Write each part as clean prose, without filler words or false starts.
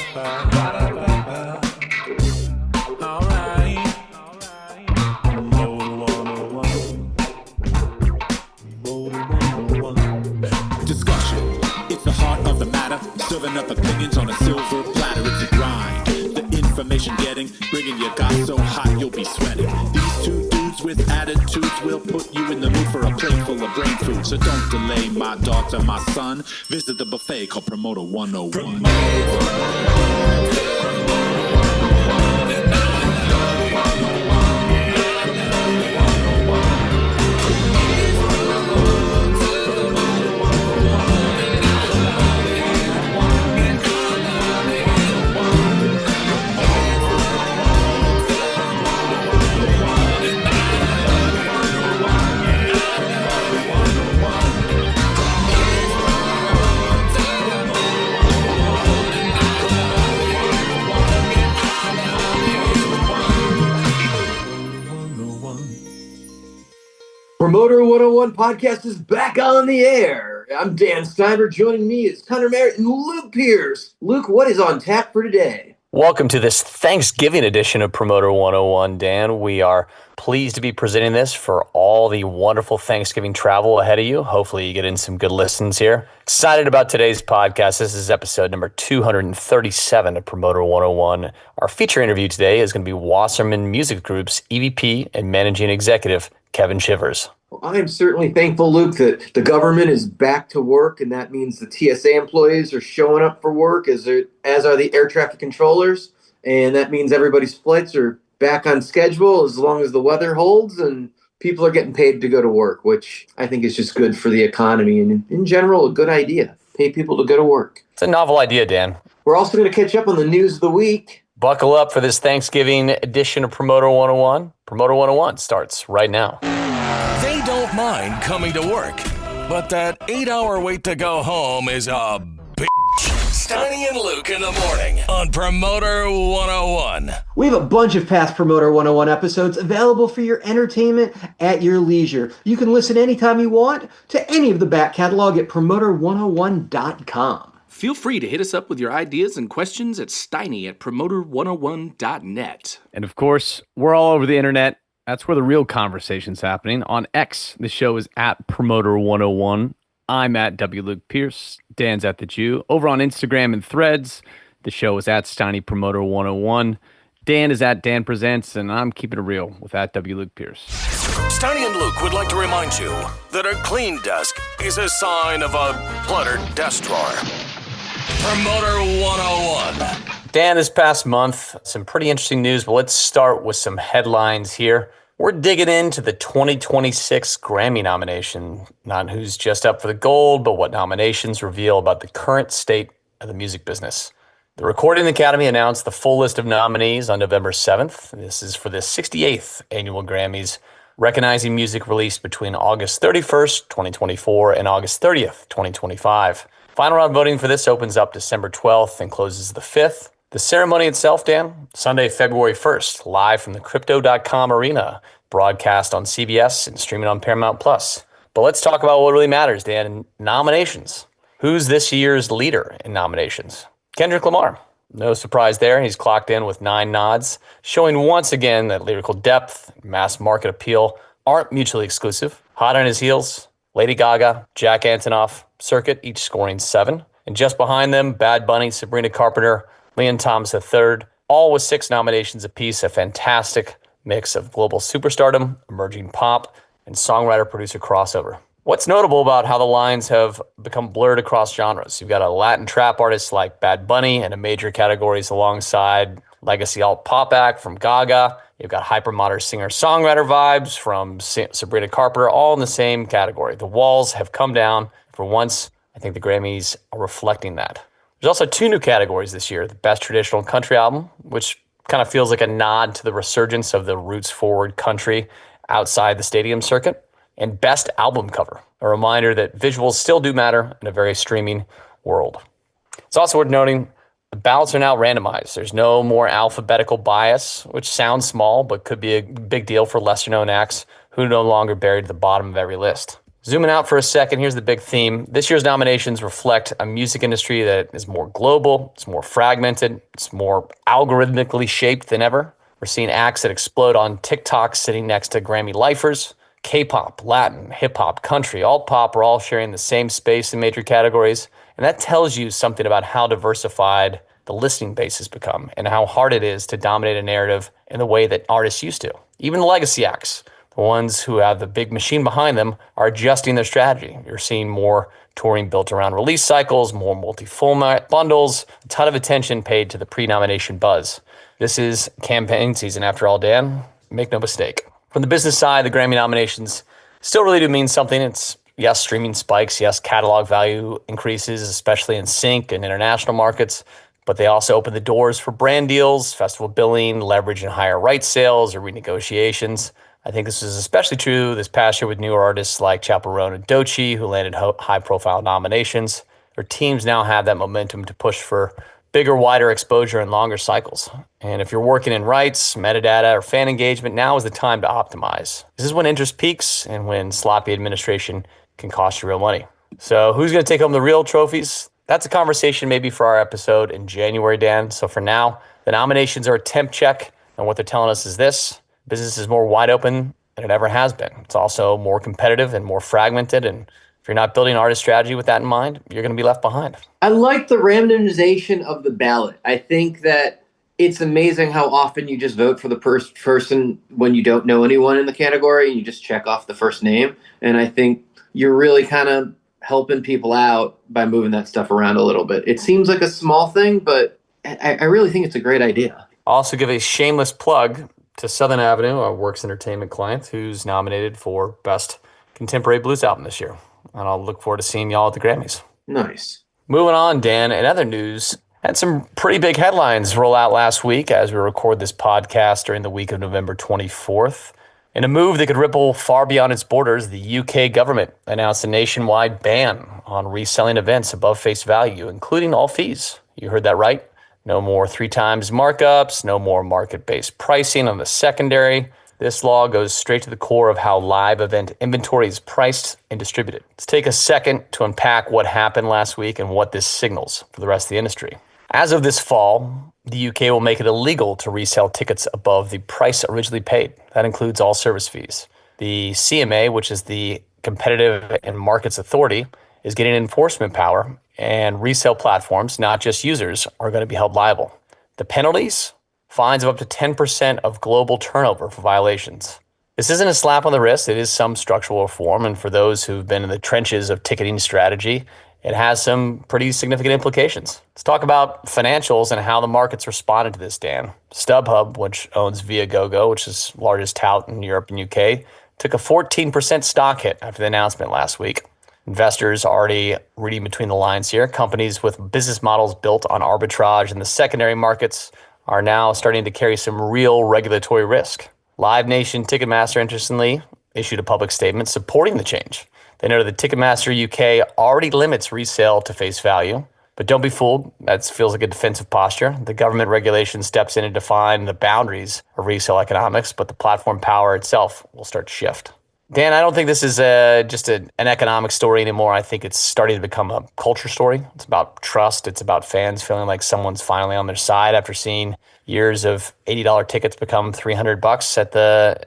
Discussion, it's the heart of the matter. Serving up opinions on a silver platter. It's a grind. The information getting, bringing your guy so hot you'll be sweating. These two dudes with attitudes will put you in the mood for a plate full of brain food. So don't delay, my daughter, my son. Visit the buffet called Promoter 101. Promoter 101 podcast is back on the air. I'm Dan Steinberg. Joining me is Connor Merritt and Luke Pierce. Luke, what is on tap for today? Welcome to this Thanksgiving edition of Promoter 101, Dan. We are pleased to be presenting this for all the wonderful Thanksgiving travel ahead of you. Hopefully you get in some good listens here. Excited about today's podcast. This is episode number 237 of Promoter 101. Our feature interview today is going to be Wasserman Music Group's EVP and Managing Executive, Kevin Shivers. Well, I am certainly thankful, Luke, that the government is back to work, and that means the TSA employees are showing up for work, as are the air traffic controllers, and that means everybody's flights are back on schedule as long as the weather holds, and people are getting paid to go to work, which I think is just good for the economy, and in general, a good idea. Pay people to go to work. It's a novel idea, Dan. We're also going to catch up on the news of the week. Buckle up for this Thanksgiving edition of Promoter 101. Promoter 101 starts right now. They don't mind coming to work, but that 8-hour wait to go home is a bitch. Steiny and Luke in the morning on Promoter 101. We have a bunch of past Promoter 101 episodes available for your entertainment at your leisure. You can listen anytime you want to any of the back catalog at promoter101.com. Feel free to hit us up with your ideas and questions at steiny@promoter101.net. And of course, we're all over the internet. That's where the real conversation's happening. On X, the show is at Promoter101. I'm at W. Luke Pierce. Dan's at The Jew. Over on Instagram and Threads, the show is at Steiny Promoter 101. Dan is at Dan Presents, and I'm keeping it real with at W. Luke Pierce. Steiny and Luke would like to remind you that a clean desk is a sign of a cluttered desk drawer. Promoter 101. Dan, this past month, some pretty interesting news, but let's start with some headlines here. We're digging into the 2026 Grammy nomination, not who's just up for the gold, but what nominations reveal about the current state of the music business. The Recording Academy announced the full list of nominees on November 7th. This is for the 68th annual Grammys, recognizing music released between August 31st, 2024 and August 30th, 2025. Final round voting for this opens up December 12th and closes the 5th. The ceremony itself, Dan, Sunday, February 1st, live from the Crypto.com arena, broadcast on CBS and streaming on Paramount+. But let's talk about what really matters, Dan, nominations. Who's this year's leader in nominations? Kendrick Lamar. No surprise there. He's clocked in with 9 nods, showing once again that lyrical depth and mass market appeal aren't mutually exclusive. Hot on his heels, Lady Gaga, Jack Antonoff, Circuit, each scoring 7. And just behind them, Bad Bunny, Sabrina Carpenter, Leon Thomas III, all with 6 nominations apiece, a fantastic mix of global superstardom, emerging pop, and songwriter-producer crossover. What's notable about how the lines have become blurred across genres? You've got a Latin trap artist like Bad Bunny in a major categories alongside legacy alt-pop act from Gaga. You've got hypermodern singer-songwriter vibes from Sabrina Carpenter, all in the same category. The walls have come down. For once, I think the Grammys are reflecting that. There's also 2 new categories this year. The Best Traditional Country Album, which kind of feels like a nod to the resurgence of the roots-forward country outside the stadium circuit. And Best Album Cover, a reminder that visuals still do matter in a very streaming world. It's also worth noting the ballots are now randomized. There's no more alphabetical bias, which sounds small, but could be a big deal for lesser-known acts who no longer buried at the bottom of every list. Zooming out for a second, here's the big theme. This year's nominations reflect a music industry that is more global, it's more fragmented, it's more algorithmically shaped than ever. We're seeing acts that explode on TikTok sitting next to Grammy lifers. K-pop, Latin, hip-hop, country, alt-pop are all sharing the same space in major categories. And that tells you something about how diversified the listening base has become and how hard it is to dominate a narrative in the way that artists used to. Even the legacy acts, the ones who have the big machine behind them, are adjusting their strategy. You're seeing more touring built around release cycles, more multi-format bundles, a ton of attention paid to the pre-nomination buzz. This is campaign season after all, Dan. Make no mistake. From the business side, the Grammy nominations still really do mean something. It's, yes, streaming spikes, yes, catalog value increases, especially in sync and international markets, but they also open the doors for brand deals, festival billing, leverage in higher rights sales or renegotiations. I think this was especially true this past year with newer artists like Chappell Roan and Doechii, who landed high-profile nominations. Their teams now have that momentum to push for bigger, wider exposure and longer cycles. And if you're working in rights, metadata, or fan engagement, now is the time to optimize. This is when interest peaks and when sloppy administration can cost you real money. So who's going to take home the real trophies? That's a conversation maybe for our episode in January, Dan. So for now, the nominations are a temp check, and what they're telling us is this: business is more wide open than it ever has been. It's also more competitive and more fragmented, and if you're not building an artist strategy with that in mind, you're going to be left behind. I like the randomization of the ballot. I think that it's amazing how often you just vote for the first person when you don't know anyone in the category and you just check off the first name. And I think you're really kind of helping people out by moving that stuff around a little bit. It seems like a small thing, but I really think it's a great idea. I'll also give a shameless plug to Southern Avenue, our Works Entertainment client, who's nominated for Best Contemporary Blues Album this year. And I'll look forward to seeing y'all at the Grammys. Nice. Moving on, Dan, in other news, had some pretty big headlines roll out last week as we record this podcast during the week of November 24th. In a move that could ripple far beyond its borders, the UK government announced a nationwide ban on reselling events above face value, including all fees. You heard that right. No more 3 times markups, no more market-based pricing on the secondary. This law goes straight to the core of how live event inventory is priced and distributed. Let's take a second to unpack what happened last week and what this signals for the rest of the industry. As of this fall, the UK will make it illegal to resell tickets above the price originally paid. That includes all service fees. The CMA, which is the Competitive and Markets Authority, is getting enforcement power, and resale platforms, not just users, are going to be held liable. The penalties? Fines of up to 10% of global turnover for violations. This isn't a slap on the wrist. It is some structural reform, and for those who've been in the trenches of ticketing strategy, it has some pretty significant implications. Let's talk about financials and how the market's responded to this, Dan. StubHub, which owns Viagogo, which is the largest tout in Europe and UK, took a 14% stock hit after the announcement last week. Investors already reading between the lines here. Companies with business models built on arbitrage in the secondary markets are now starting to carry some real regulatory risk. Live Nation Ticketmaster, interestingly, issued a public statement supporting the change. They noted that Ticketmaster UK already limits resale to face value. But don't be fooled. That feels like a defensive posture. The government regulation steps in to define the boundaries of resale economics, but the platform power itself will start to shift. Dan, I don't think this is just an economic story anymore. I think it's starting to become a culture story. It's about trust. It's about fans feeling like someone's finally on their side after seeing years of $80 tickets become $300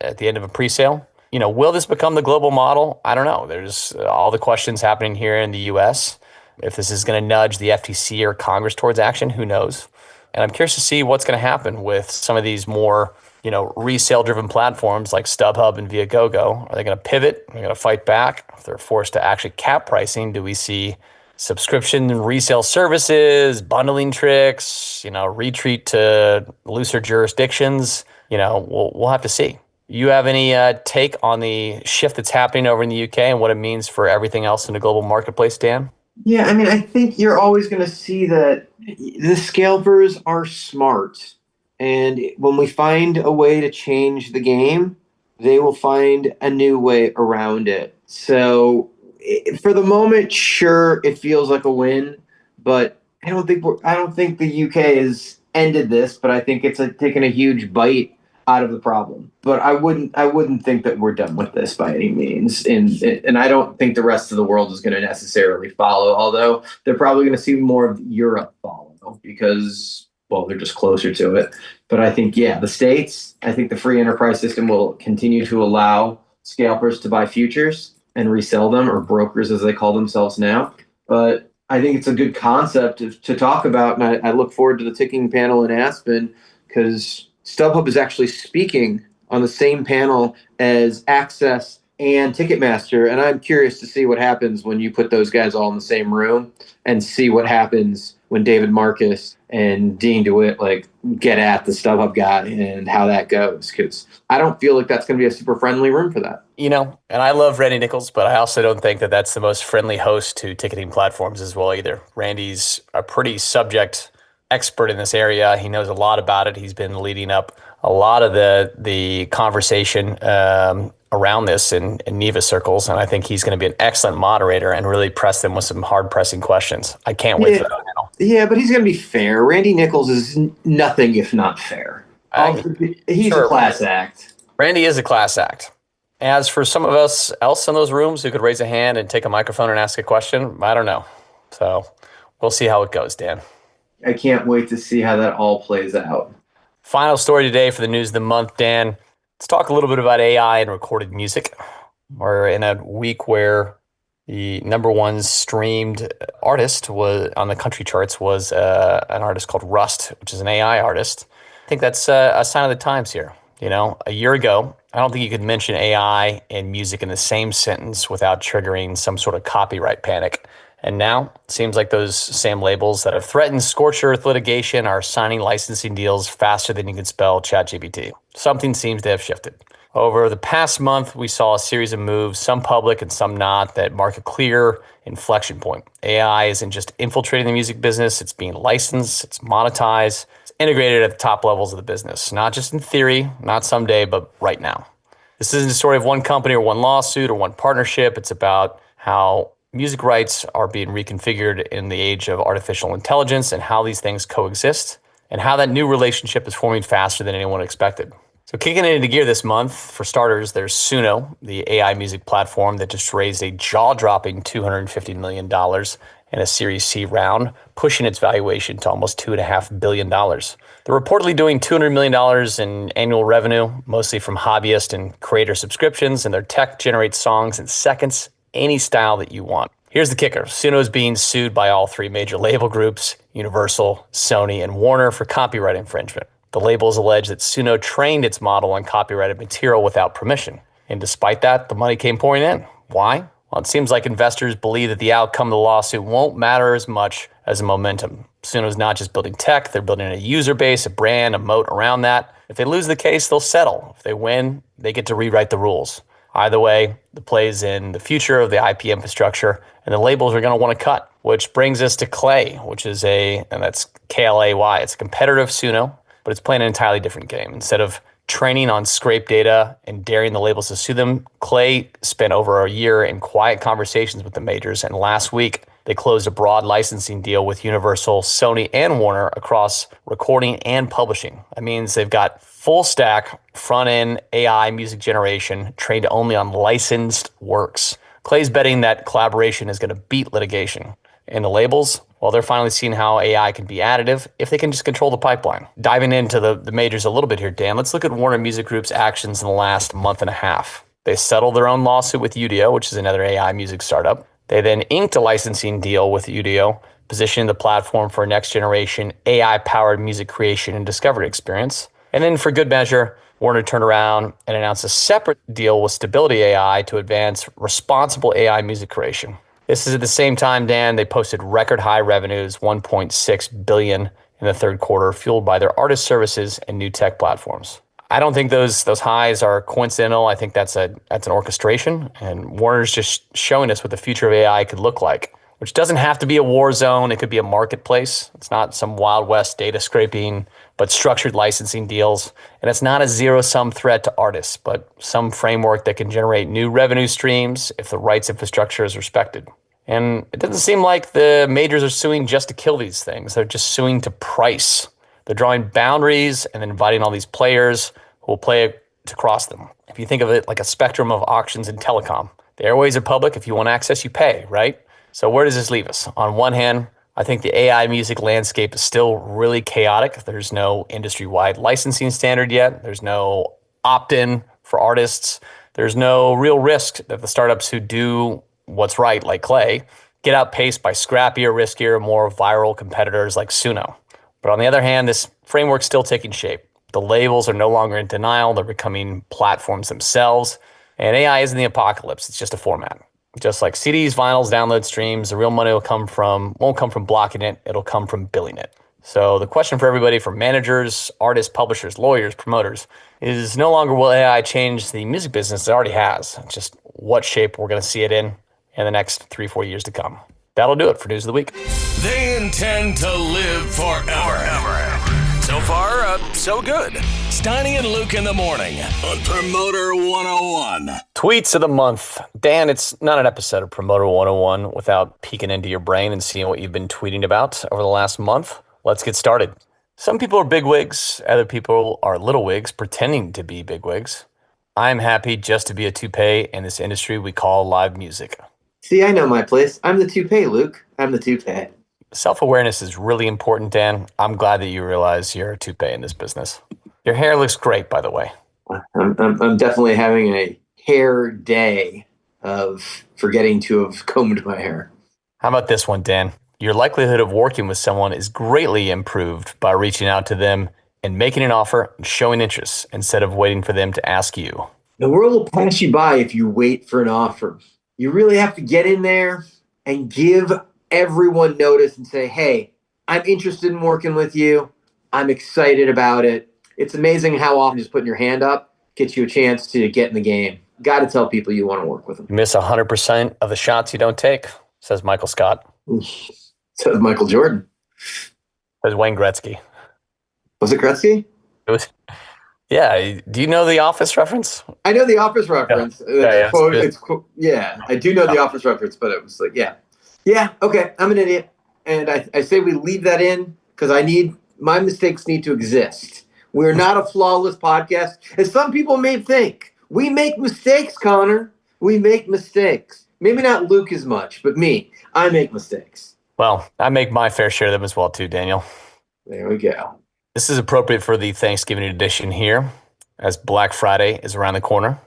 at the end of a presale. You know, will this become the global model? I don't know. There's all the questions happening here in the U.S. If this is going to nudge the FTC or Congress towards action, who knows? And I'm curious to see what's going to happen with some of these more, resale-driven platforms like StubHub and Viagogo. Are they going to pivot? Are they going to fight back? If they're forced to actually cap pricing, do we see subscription and resale services, bundling tricks, retreat to looser jurisdictions? We'll have to see. You have any take on the shift that's happening over in the UK and what it means for everything else in the global marketplace, Dan? Yeah, I mean, I think you're always going to see that the scalpers are smart. And when we find a way to change the game, they will find a new way around it. So for the moment, sure, it feels like a win, but I don't think the UK has ended this, but I think it's taken a huge bite out of the problem. But I wouldn't think that we're done with this by any means. And I don't think the rest of the world is going to necessarily follow, although they're probably going to see more of Europe follow because, well, they're just closer to it. But I think, yeah, the States, I think the free enterprise system will continue to allow scalpers to buy futures and resell them, or brokers as they call themselves now. But I think it's a good concept to talk about, and I look forward to the ticking panel in Aspen because StubHub is actually speaking on the same panel as Access and Ticketmaster, and I'm curious to see what happens when you put those guys all in the same room and see what happens when David Marcus and Dean DeWitt get at the StubHub guy and how that goes, because I don't feel like that's going to be a super friendly room for that. And I love Randy Nichols, but I also don't think that that's the most friendly host to ticketing platforms as well either. Randy's a pretty subject expert in this area. He knows a lot about it. He's been leading up a lot of the conversation around this in NEVA circles, and I think he's going to be an excellent moderator and really press them with some hard-pressing questions. I can't wait for that panel. Yeah, but he's going to be fair. Randy Nichols is nothing if not fair. He's a class act. Randy is a class act. As for some of us else in those rooms who could raise a hand and take a microphone and ask a question, I don't know. So we'll see how it goes, Dan. I can't wait to see how that all plays out. Final story today for the news of the month, Dan. Let's talk a little bit about AI and recorded music. We're in a week where the number one streamed artist was on the country charts was an artist called Rust, which is an AI artist. I think that's a sign of the times here. A year ago, I don't think you could mention AI and music in the same sentence without triggering some sort of copyright panic. And now it seems like those same labels that have threatened scorched earth litigation are signing licensing deals faster than you can spell ChatGPT. Something seems to have shifted. Over the past month, we saw a series of moves, some public and some not, that mark a clear inflection point. AI isn't just infiltrating the music business, it's being licensed, it's monetized, it's integrated at the top levels of the business, not just in theory, not someday, but right now. This isn't a story of one company or one lawsuit or one partnership. It's about how music rights are being reconfigured in the age of artificial intelligence and how these things coexist and how that new relationship is forming faster than anyone expected. So kicking it into gear this month, for starters, there's Suno, the AI music platform that just raised a jaw-dropping $250 million in a Series C round, pushing its valuation to almost $2.5 billion. They're reportedly doing $200 million in annual revenue, mostly from hobbyist and creator subscriptions, and their tech generates songs in seconds, any style that you want. Here's the kicker. Suno is being sued by all three major label groups, Universal, Sony, and Warner, for copyright infringement. The labels allege that Suno trained its model on copyrighted material without permission. And despite that, the money came pouring in. Why? Well, it seems like investors believe that the outcome of the lawsuit won't matter as much as the momentum. Suno's not just building tech, they're building a user base, a brand, a moat around that. If they lose the case, they'll settle. If they win, they get to rewrite the rules. Either way, the play's in the future of the IP infrastructure, and the labels are going to want to cut, which brings us to Clay, which is and that's Klay. It's a competitor of Suno, but it's playing an entirely different game. Instead of training on scraped data and daring the labels to sue them, Clay spent over a year in quiet conversations with the majors, and last week they closed a broad licensing deal with Universal, Sony, and Warner across recording and publishing. That means they've got full stack, front-end AI music generation trained only on licensed works. Clay's betting that collaboration is going to beat litigation. And the labels, well, they're finally seeing how AI can be additive if they can just control the pipeline. Diving into the majors a little bit here, Dan, let's look at Warner Music Group's actions in the last month and a half. They settled their own lawsuit with Udio, which is another AI music startup. They then inked a licensing deal with Udio, positioning the platform for a next-generation AI-powered music creation and discovery experience. And then for good measure, Warner turned around and announced a separate deal with Stability AI to advance responsible AI music creation. This is at the same time, Dan, they posted record high revenues, $1.6 billion in the third quarter, fueled by their artist services and new tech platforms. I don't think those highs are coincidental. I think that's an orchestration, and Warner's just showing us what the future of AI could look like, which doesn't have to be a war zone. It could be a marketplace. It's not some Wild West data scraping, but structured licensing deals. And it's not a zero-sum threat to artists, but some framework that can generate new revenue streams if the rights infrastructure is respected. And it doesn't seem like the majors are suing just to kill these things. They're just suing to price. They're drawing boundaries and then inviting all these players who will play to cross them. If you think of it like a spectrum of auctions in telecom, the airways are public. If you want access, you pay, right? So where does this leave us? On one hand, I think the AI music landscape is still really chaotic. There's no industry-wide licensing standard yet. There's no opt-in for artists. There's no real risk that the startups who do what's right, like Clay, get outpaced by scrappier, riskier, more viral competitors like Suno. But on the other hand, this framework's still taking shape. The labels are no longer in denial. They're becoming platforms themselves. And AI isn't the apocalypse. It's just a format. Just like CDs, vinyls, download streams, the real money won't come from blocking it. It'll come from billing it. So the question for everybody, from managers, artists, publishers, lawyers, promoters, is no longer will AI change the music business. It already has. It's just what shape we're going to see it in the next 3-4 years to come. That'll do it for News of the Week. They intend to live forever. So far, so good. Steiny and Luke in the morning on Promoter 101. Tweets of the month. Dan, it's not an episode of Promoter 101 without peeking into your brain and seeing what you've been tweeting about over the last month. Let's get started. Some people are bigwigs. Other people are little wigs pretending to be bigwigs. I'm happy just to be a toupee in this industry we call live music. See, I know my place. I'm the toupee, Luke. I'm the toupee. Self-awareness is really important, Dan. I'm glad that you realize you're a toupee in this business. Your hair looks great, by the way. I'm definitely having a hair day of forgetting to have combed my hair. How about this one, Dan? Your likelihood of working with someone is greatly improved by reaching out to them and making an offer and showing interest instead of waiting for them to ask you. The world will pass you by if you wait for an offer. You really have to get in there and give everyone notice and say, hey, I'm interested in working with you. I'm excited about it. It's amazing how often just putting your hand up gets you a chance to get in the game. Got to tell people you want to work with them. You miss 100% of the shots you don't take, says Michael Scott. Says Michael Jordan. Says Wayne Gretzky. Was it Gretzky? It was. Yeah. Do you know the Office reference? I know the Office reference. Yeah, I do know the Office reference, but it was like, yeah, okay, I'm an idiot. And I say we leave that in because my mistakes need to exist. We're not a flawless podcast, as some people may think. We make mistakes, Connor. We make mistakes. Maybe not Luke as much, but me. I make mistakes. Well, I make my fair share of them as well too, Daniel. There we go. This is appropriate for the Thanksgiving edition here, as Black Friday is around the corner.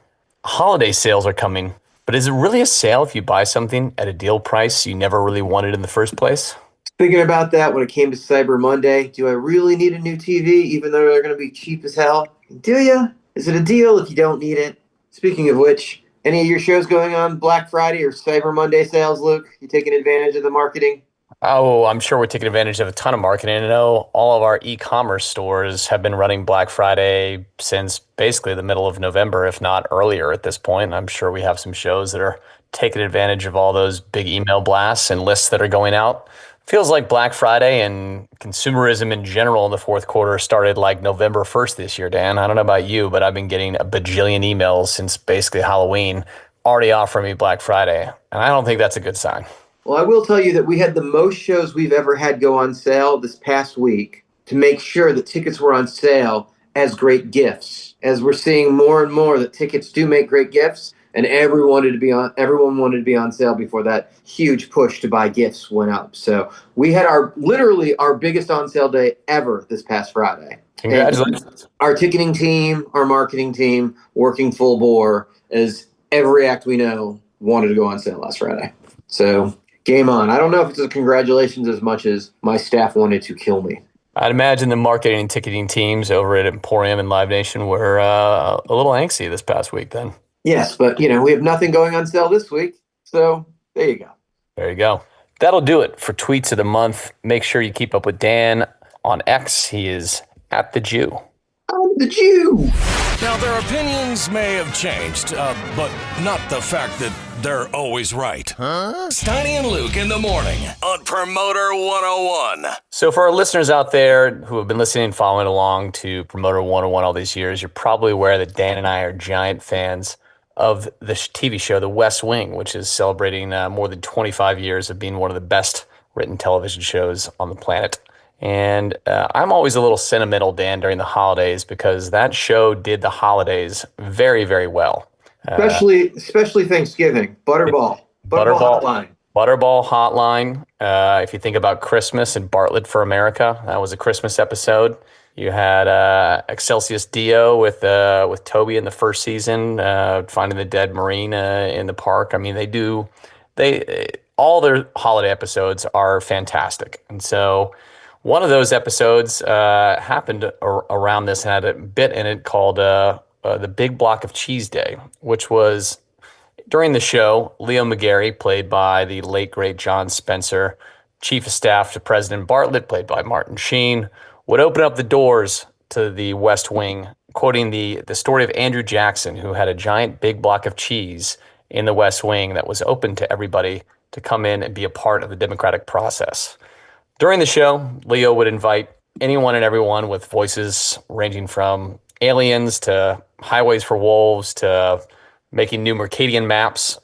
Holiday sales are coming, but is it really a sale if you buy something at a deal price you never really wanted in the first place? Thinking about that when it came to Cyber Monday, do I really need a new TV, even though they're going to be cheap as hell? Do you? Is it a deal if you don't need it? Speaking of which, any of your shows going on Black Friday or Cyber Monday sales, Luke? You taking advantage of the marketing? Oh, I'm sure we're taking advantage of a ton of marketing. I know all of our e-commerce stores have been running Black Friday since basically the middle of November, if not earlier at this point. I'm sure we have some shows that are taking advantage of all those big email blasts and lists that are going out. Feels like Black Friday and consumerism in general in the fourth quarter started like November 1st this year, Dan. I don't know about you, but I've been getting a bajillion emails since basically Halloween already offering me Black Friday. And I don't think that's a good sign. Well, I will tell you that we had the most shows we've ever had go on sale this past week to make sure that tickets were on sale as great gifts. As we're seeing more and more that tickets do make great gifts, and everyone wanted to be on sale before that huge push to buy gifts went up. So we had literally our biggest on sale day ever this past Friday. Congratulations. And our ticketing team, our marketing team, working full bore as every act we know wanted to go on sale last Friday. So game on. I don't know if it's a congratulations as much as my staff wanted to kill me. I'd imagine the marketing and ticketing teams over at Emporium and Live Nation were a little angsty this past week then. Yes, but we have nothing going on sale this week. So there you go. There you go. That'll do it for Tweets of the Month. Make sure you keep up with Dan on X. He is at the Jew. I'm the Jew. Now, their opinions may have changed, but not the fact that they're always right. Steiny and Luke in the morning on Promoter 101. So for our listeners out there who have been listening and following along to Promoter 101 all these years, you're probably aware that Dan and I are giant fans of the TV show The West Wing, which is celebrating more than 25 years of being one of the best written television shows on the planet. And I'm always a little sentimental, Dan, during the holidays because that show did the holidays very, very well. Especially Thanksgiving. Butterball Butterball, Hotline. Butterball Hotline. If you think about Christmas and Bartlett for America, that was a Christmas episode. You had Excelsius Dio with Toby in the first season, finding the dead Marine in the park. I mean, they all their holiday episodes are fantastic, and so one of those episodes happened around this and had a bit in it called the Big Block of Cheese Day, which was during the show. Leo McGarry, played by the late great John Spencer, Chief of Staff to President Bartlett, played by Martin Sheen, would open up the doors to the West Wing, quoting the story of Andrew Jackson, who had a giant big block of cheese in the West Wing that was open to everybody to come in and be a part of the democratic process. During the show, Leo would invite anyone and everyone with voices ranging from aliens to highways for wolves to making new Mercadian maps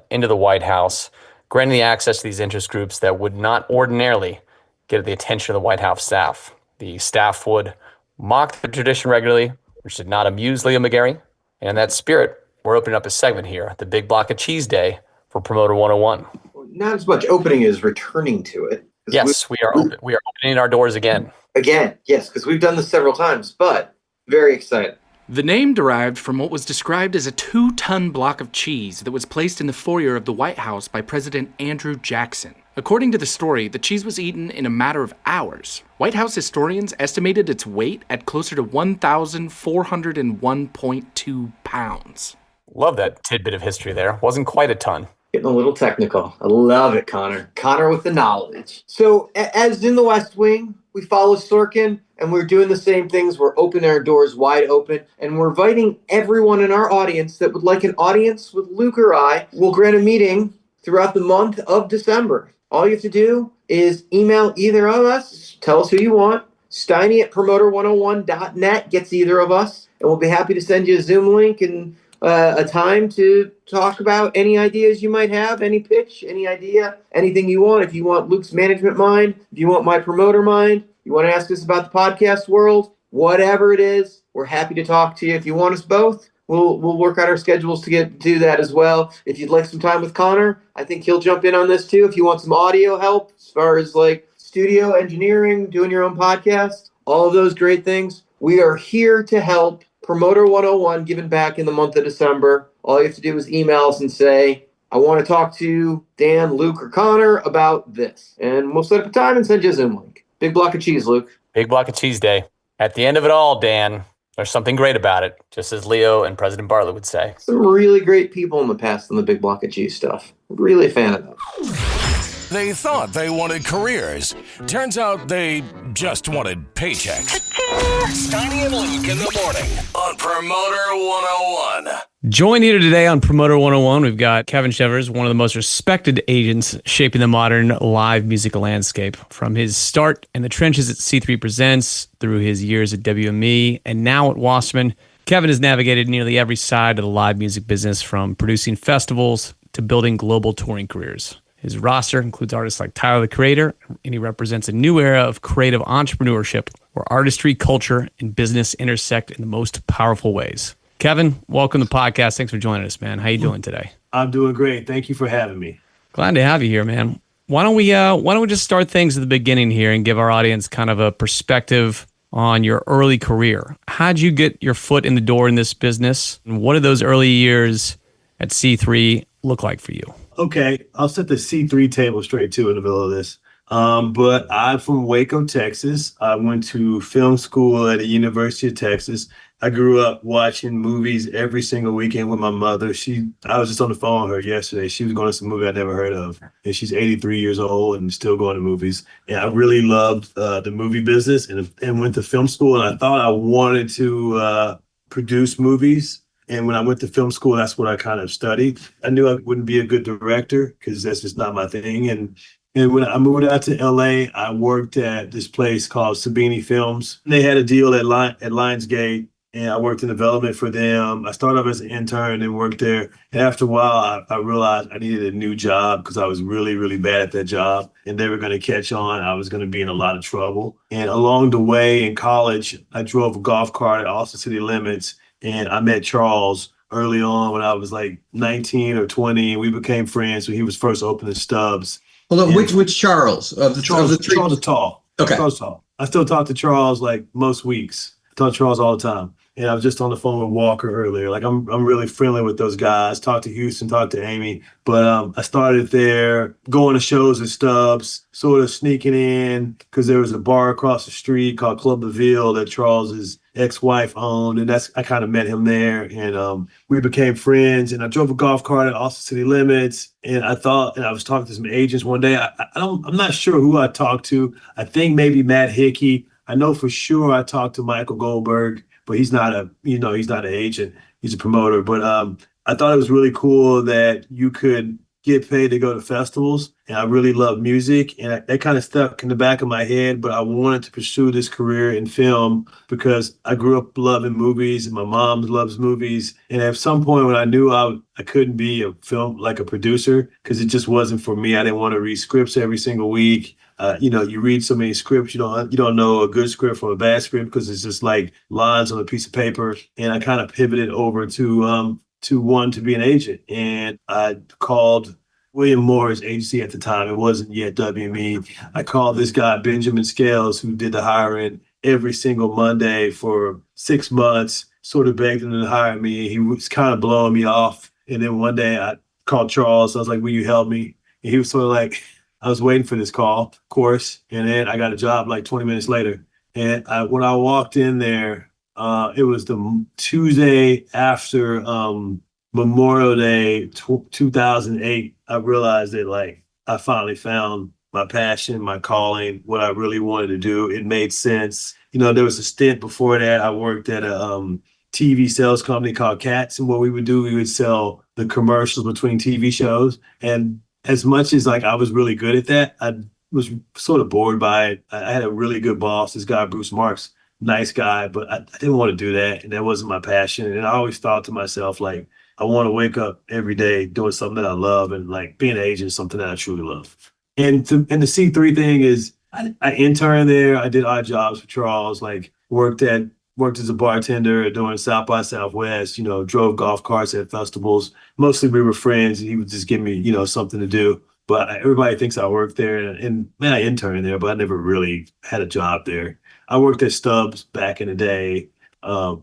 into the White House, granting the access to these interest groups that would not ordinarily get the attention of the White House staff. The staff would mock the tradition regularly, which did not amuse Leo McGarry. And in that spirit, we're opening up a segment here, the Big Block of Cheese Day for Promoter 101. Not as much opening as returning to it. Yes, we are opening our doors again. Again, yes, because we've done this several times, but very excited. The name derived from what was described as a 2-ton block of cheese that was placed in the foyer of the White House by President Andrew Jackson. According to the story, the cheese was eaten in a matter of hours. White House historians estimated its weight at closer to 1,401.2 pounds. Love that tidbit of history there. Wasn't quite a ton. Getting a little technical. I love it, Connor. Connor with the knowledge. So, as in the West Wing, we follow Sorkin, and we're doing the same things. We're opening our doors wide open, and we're inviting everyone in our audience that would like an audience with Luke or I. We'll grant a meeting throughout the month of December. All you have to do is email either of us. Tell us who you want. Steiny at promoter101.net gets either of us, and we'll be happy to send you a Zoom link and a time to talk about any ideas you might have, any pitch, any idea, anything you want. If you want Luke's management mind, if you want my promoter mind, you want to ask us about the podcast world, whatever it is, we're happy to talk to you. If you want us both, we'll work out our schedules to do that as well. If you'd like some time with Connor, I think he'll jump in on this too. If you want some audio help as far as like studio engineering, doing your own podcast, all of those great things, we are here to help. Promoter 101 giving back in the month of December. All you have to do is email us and say, I want to talk to Dan, Luke, or Connor about this. And we'll set up a time and send you a Zoom link. Big block of cheese, Luke. Big Block of Cheese Day. At the end of it all, Dan, there's something great about it, just as Leo and President Bartlett would say. Some really great people in the past on the big block of cheese stuff. Really a fan of them. They thought they wanted careers. Turns out they just wanted paychecks. Steiny and Luke in the morning on Promoter 101. Joined here today on Promoter 101, we've got Kevin Shivers, one of the most respected agents shaping the modern live music landscape. From his start in the trenches at C3 Presents, through his years at WME, and now at Wasserman, Kevin has navigated nearly every side of the live music business, from producing festivals to building global touring careers. His roster includes artists like Tyler, the Creator, and he represents a new era of creative entrepreneurship where artistry, culture, and business intersect in the most powerful ways. Kevin, welcome to the podcast. Thanks for joining us, man. How you doing today? I'm doing great. Thank you for having me. Glad to have you here, man. Why don't we just start things at the beginning here and give our audience kind of a perspective on your early career. How'd you get your foot in the door in this business? And what did those early years at C3 look like for you? Okay, I'll set the C3 table straight too in the middle of this. But I'm from Waco, Texas. I went to film school at the University of Texas. I grew up watching movies every single weekend with my mother. I was just on the phone with her yesterday. She was going to some movie I'd never heard of. And she's 83 years old and still going to movies. And I really loved the movie business and went to film school. And I thought I wanted to produce movies. And when I went to film school, that's what I kind of studied. I knew I wouldn't be a good director because that's just not my thing. And when I moved out to LA, I worked at this place called Sabini Films. They had a deal at Lionsgate and I worked in development for them. I started off as an intern and worked there. And after a while, I realized I needed a new job because I was really, really bad at that job, and they were going to catch on. I was going to be in a lot of trouble. And along the way in college, I drove a golf cart at Austin City Limits, and I met Charles early on when I was like 19 or 20. We became friends when he was first opening Stubbs. Hold on, which Charles of the Charles, of the three? Charles is tall. Okay. Charles is tall. I still talk to Charles like most weeks. I talk to Charles all the time. And I was just on the phone with Walker earlier. Like I'm really friendly with those guys. Talked to Houston, talked to Amy. But I started there, going to shows at Stubbs, sort of sneaking in because there was a bar across the street called Club La Ville that Charles's ex-wife owned, and I kind of met him there, and we became friends. And I drove a golf cart at Austin City Limits, and I was talking to some agents one day. I'm not sure who I talked to. I think maybe Matt Hickey. I know for sure I talked to Michael Goldberg, but he's not he's not an agent. He's a promoter. But I thought it was really cool that you could get paid to go to festivals. And I really love music. And that kind of stuck in the back of my head. But I wanted to pursue this career in film because I grew up loving movies and my mom loves movies. And at some point when I knew I couldn't be a film, like a producer, because it just wasn't for me. I didn't want to read scripts every single week. You read so many scripts, you don't know a good script from a bad script because it's just like lines on a piece of paper. And I kind of pivoted over to want to be an agent. And I called William Moore's agency at the time. It wasn't yet WME. I called this guy, Benjamin Scales, who did the hiring every single Monday for 6 months, sort of begged him to hire me. He was kind of blowing me off. And then one day I called Charles. I was like, will you help me? And he was sort of like, I was waiting for this call, of course. And then I got a job like 20 minutes later. And when I walked in there, it was the Tuesday after Memorial Day 2008. I realized that like I finally found my passion, my calling, what I really wanted to do. It made sense. There was a stint before that. I worked at a TV sales company called Cats, and what we would do, we would sell the commercials between TV shows. And as much as like I was really good at that, I was sort of bored by it. I had a really good boss, this guy Bruce Marks, nice guy, but I didn't want to do that, and that wasn't my passion. And I always thought to myself, like, I want to wake up every day doing something that I love, and like being an agent is something that I truly love. And the C3 thing is, I interned there. I did odd jobs for Charles, like worked as a bartender during South by Southwest, drove golf carts at festivals. Mostly we were friends, and he would just give me, something to do. But everybody thinks I worked there, and man, I interned there, but I never really had a job there. I worked at Stubbs back in the day. I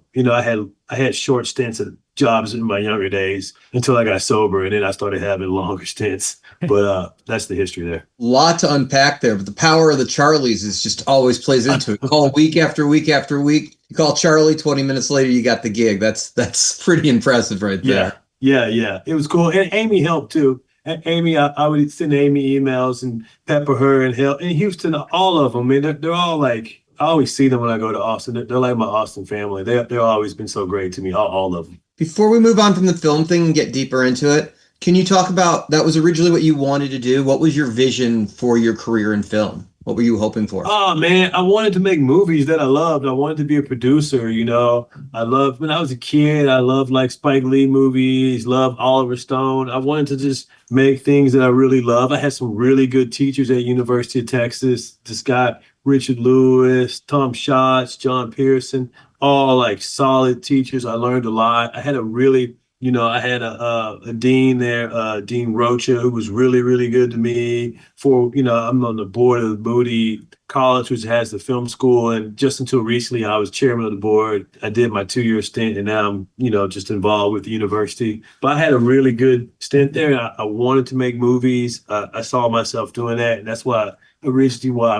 had short stints at jobs in my younger days until I got sober, and then I started having longer stints. But that's the history there. Lot to unpack there, but the power of the Charlies is just always plays into it. Call week after week after week. You call Charlie, 20 minutes later, you got the gig. That's pretty impressive right there. Yeah. It was cool. And Amy helped too. And Amy, I would send Amy emails and pepper her and help. In Houston, all of them, I mean, they're all like, I always see them when I go to Austin. They're like my Austin family. They've always been so great to me, all of them. Before we move on from the film thing and get deeper into it, can you talk about, that was originally what you wanted to do? What was your vision for your career in film? What were you hoping for? Oh, man, I wanted to make movies that I loved. I wanted to be a producer, when I was a kid, I loved like Spike Lee movies, loved Oliver Stone. I wanted to just make things that I really love. I had some really good teachers at University of Texas. This guy, Richard Lewis, Tom Schatz, John Pearson, all like solid teachers. I learned a lot. I had a really, I had a dean there, Dean Rocha, who was really, really good to me. I'm on the board of Moody College, which has the film school. And just until recently, I was chairman of the board. I did my 2-year stint, and now I'm, just involved with the university. But I had a really good stint there. I wanted to make movies. I saw myself doing that. And that's why I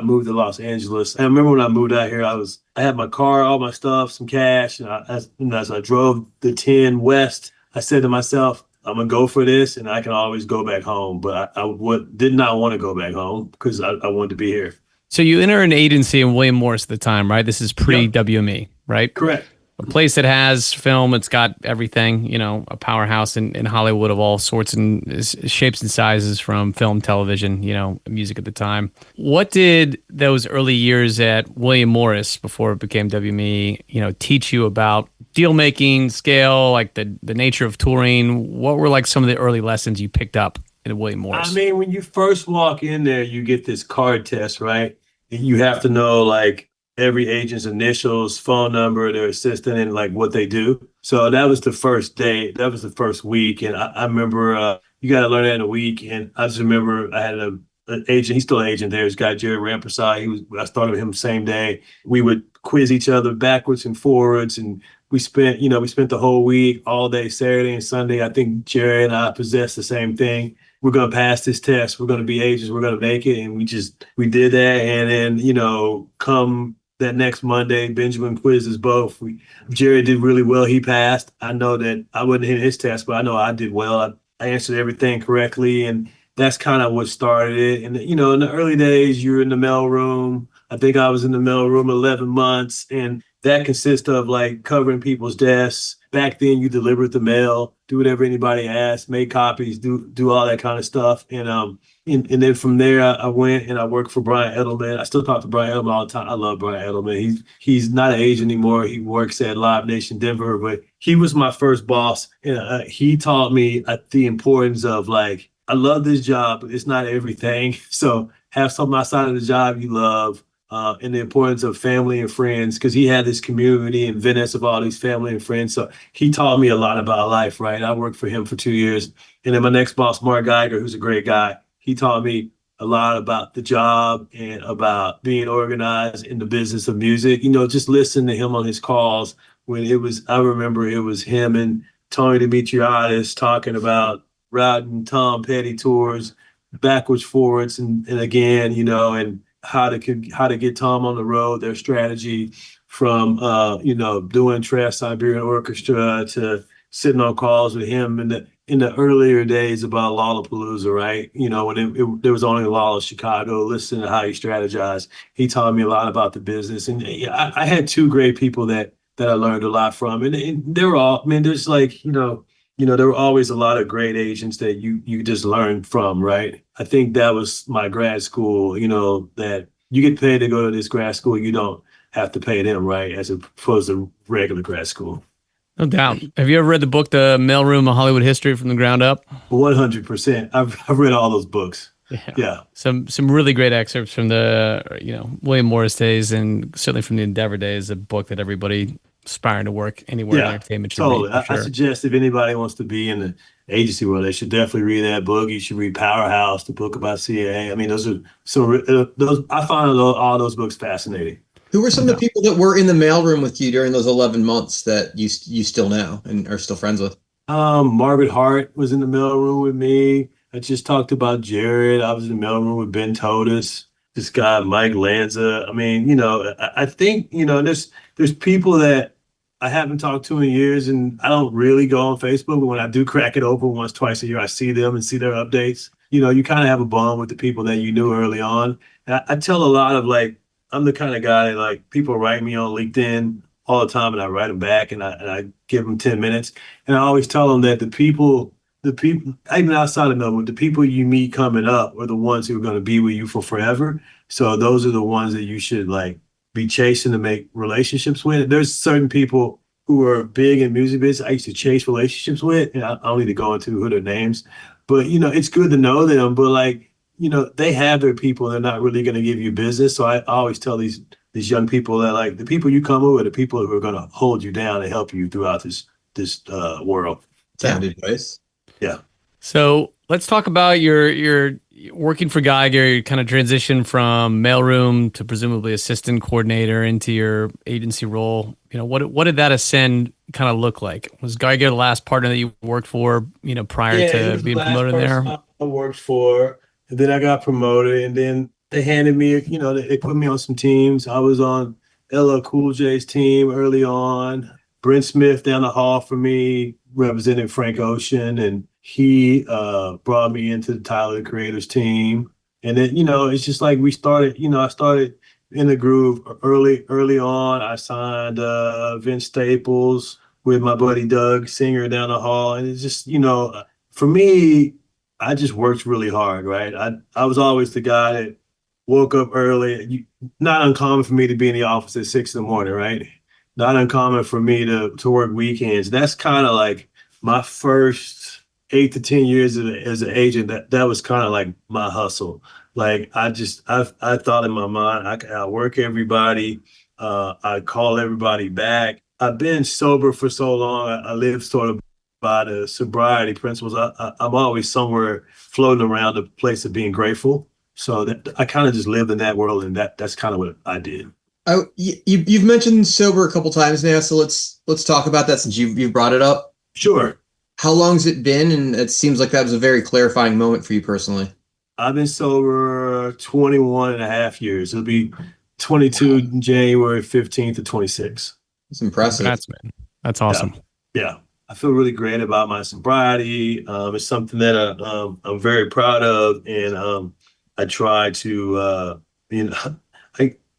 moved to Los Angeles. I remember when I moved out here, I had my car, all my stuff, some cash. And as I drove the 10 west, I said to myself, I'm going to go for this, and I can always go back home. But I did not want to go back home because I wanted to be here. So you enter an agency in William Morris at the time, right? This is pre-WME, right? Correct. A place that has film, it's got everything, a powerhouse in Hollywood of all sorts and shapes and sizes, from film, television, music at the time. What did those early years at William Morris before it became WME, teach you about deal making, scale, like the nature of touring? What were like some of the early lessons you picked up at William Morris? I mean, when you first walk in there, you get this card test, right? And you have to know like every agent's initials, phone number, their assistant, and like what they do. So that was the first day. That was the first week, and I remember you got to learn that in a week. And I just remember I had an agent. He's still an agent there. This guy Jerry Rampersad. I started with him the same day. We would quiz each other backwards and forwards, and we spent the whole week, all day, Saturday and Sunday. I think Jerry and I possessed the same thing. We're going to pass this test. We're going to be agents. We're going to make it. And we did that. And then, come that next Monday, Benjamin quizzed us both. Jerry did really well. He passed. I know that I wasn't hitting his test, but I know I did well. I answered everything correctly. And that's kind of what started it. And, in the early days, you're in the mailroom. I think I was in the mailroom 11 months. And that consists of like covering people's desks. Back then, you delivered the mail, do whatever anybody asked, make copies, do all that kind of stuff. And then from there, I went and I worked for Brian Edelman. I still talk to Brian Edelman all the time. I love Brian Edelman. He's not an agent anymore. He works at Live Nation Denver, but he was my first boss. And he taught me the importance of like, I love this job, but it's not everything. So have something outside of the job you love. And the importance of family and friends, because he had this community in Venice of all these family and friends. So he taught me a lot about life, right? I worked for him for 2 years. And then my next boss, Mark Geiger, who's a great guy, he taught me a lot about the job and about being organized in the business of music. Just listen to him on his calls I remember it was him and Tony Dimitriadis talking about routing Tom Petty tours backwards, forwards, and again, and how to get Tom on the road, their strategy from doing Trans-Siberian Orchestra to sitting on calls with him in the earlier days about Lollapalooza, right? When there was only Lolla Chicago, listening to how he strategized. He taught me a lot about the business. And I had two great people that I learned a lot from. And they were all, there's like, there were always a lot of great agents that you just learn from, right? I think that was my grad school, that you get paid to go to this grad school. You don't have to pay them, right? As opposed to regular grad school. No doubt. Have you ever read the book, The Mailroom: A Hollywood History from the Ground Up? 100%. I've read all those books. Yeah. Some really great excerpts from the, William Morris days and certainly from the Endeavor days, a book that everybody aspiring to work anywhere in entertainment should totally. read. I suggest if anybody wants to be in the agency world, they should definitely read that book. You should read Powerhouse, the book about CAA. those are those. I find all those books fascinating. Who were some of the people that were in the mailroom with you during those 11 months that you still know and are still friends with? Margaret Hart was in the mailroom with me. I just talked about Jared. I was in the mailroom with Ben Totus. This guy, Mike Lanza. I think, there's people that I haven't talked to in years, and I don't really go on Facebook, but when I do crack it open once, twice a year, I see them and see their updates. You kind of have a bond with the people that you knew early on. And I tell a lot of I'm the kind of guy that people write me on LinkedIn all the time, and I write them back and I give them 10 minutes. And I always tell them that the people, even outside of Melbourne, the people you meet coming up are the ones who are going to be with you for forever. So those are the ones that you should be chasing to make relationships with. There's certain people who are big in music business I used to chase relationships with, and I don't need to go into who their names, but it's good to know them. But they have their people. They're not really going to give you business. So I always tell these young people that the people you come with are the people who are going to hold you down and help you throughout this world. Sound advice. Yeah. So let's talk about your working for Geiger, your kind of transition from mailroom to presumably assistant coordinator into your agency role. What did that ascend kind of look like? Was Geiger the last partner that you worked for, prior to being promoted there? I worked for, and then I got promoted, and then they handed me, they put me on some teams. I was on LL Cool J's team early on. Brent Smith down the hall for me, representing Frank Ocean, and he brought me into the Tyler the Creator's team. And then, it's just we started, I started in the groove early on. I signed Vince Staples with my buddy Doug Singer down the hall. And it's just, for me, I just worked really hard, right? I was always the guy that woke up early. Not uncommon for me to be in the office at 6 a.m, right? not uncommon for me to work weekends. That's kind of like my first 8 to 10 years as an agent. That was kind of like my hustle. Like I thought in my mind I work everybody. I call everybody back. I've been sober for so long. I live sort of by the sobriety principles. I'm always somewhere floating around the place of being grateful. So that I kind of just lived in that world, and that's kind of what I did. You've mentioned sober a couple times now, so let's talk about that since you brought it up. Sure. How long's it been? And it seems like that was a very clarifying moment for you personally. I've been sober 21 and a half years. It'll be 22 January 15th to 26. It's impressive. That's awesome. Yeah. I feel really great about my sobriety. It's something that I'm very proud of, and I try to,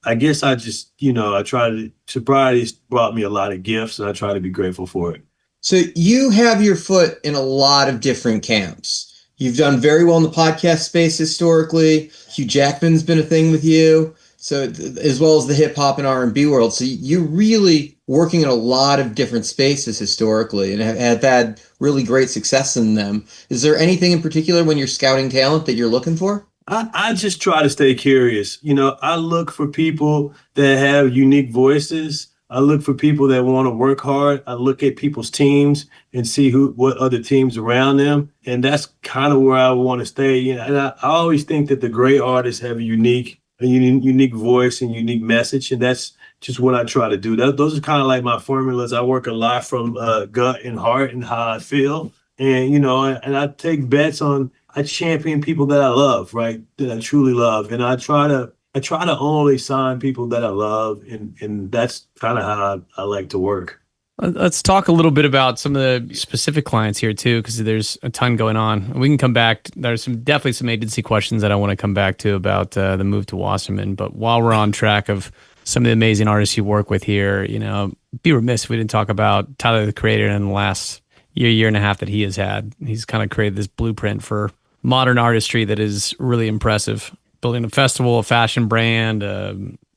I guess I just, I try to, sobriety's brought me a lot of gifts, and I try to be grateful for it. So you have your foot in a lot of different camps. You've done very well in the podcast space historically. Hugh Jackman's been a thing with you. So as well as the hip hop and R&B world. So you're really working in a lot of different spaces historically and have had really great success in them. Is there anything in particular when you're scouting talent that you're looking for? I just try to stay curious. I look for people that have unique voices. I look for people that want to work hard. I look at people's teams and see what other teams around them. And that's kind of where I want to stay. And I always think that the great artists have a unique voice and unique message. And that's just what I try to do. Those are kind of like my formulas. I work a lot from gut and heart and how I feel. And, and I take bets on, I champion people that I love, right? That I truly love. And I try to only sign people that I love. And that's kind of how I like to work. Let's talk a little bit about some of the specific clients here too, because there's a ton going on. We can come back. There's definitely some agency questions that I want to come back to about the move to Wasserman. But while we're on track of some of the amazing artists you work with here, be remiss if we didn't talk about Tyler, the Creator, in the last year and a half that he has had. He's kind of created this blueprint for modern artistry that is really impressive. Building a festival, a fashion brand,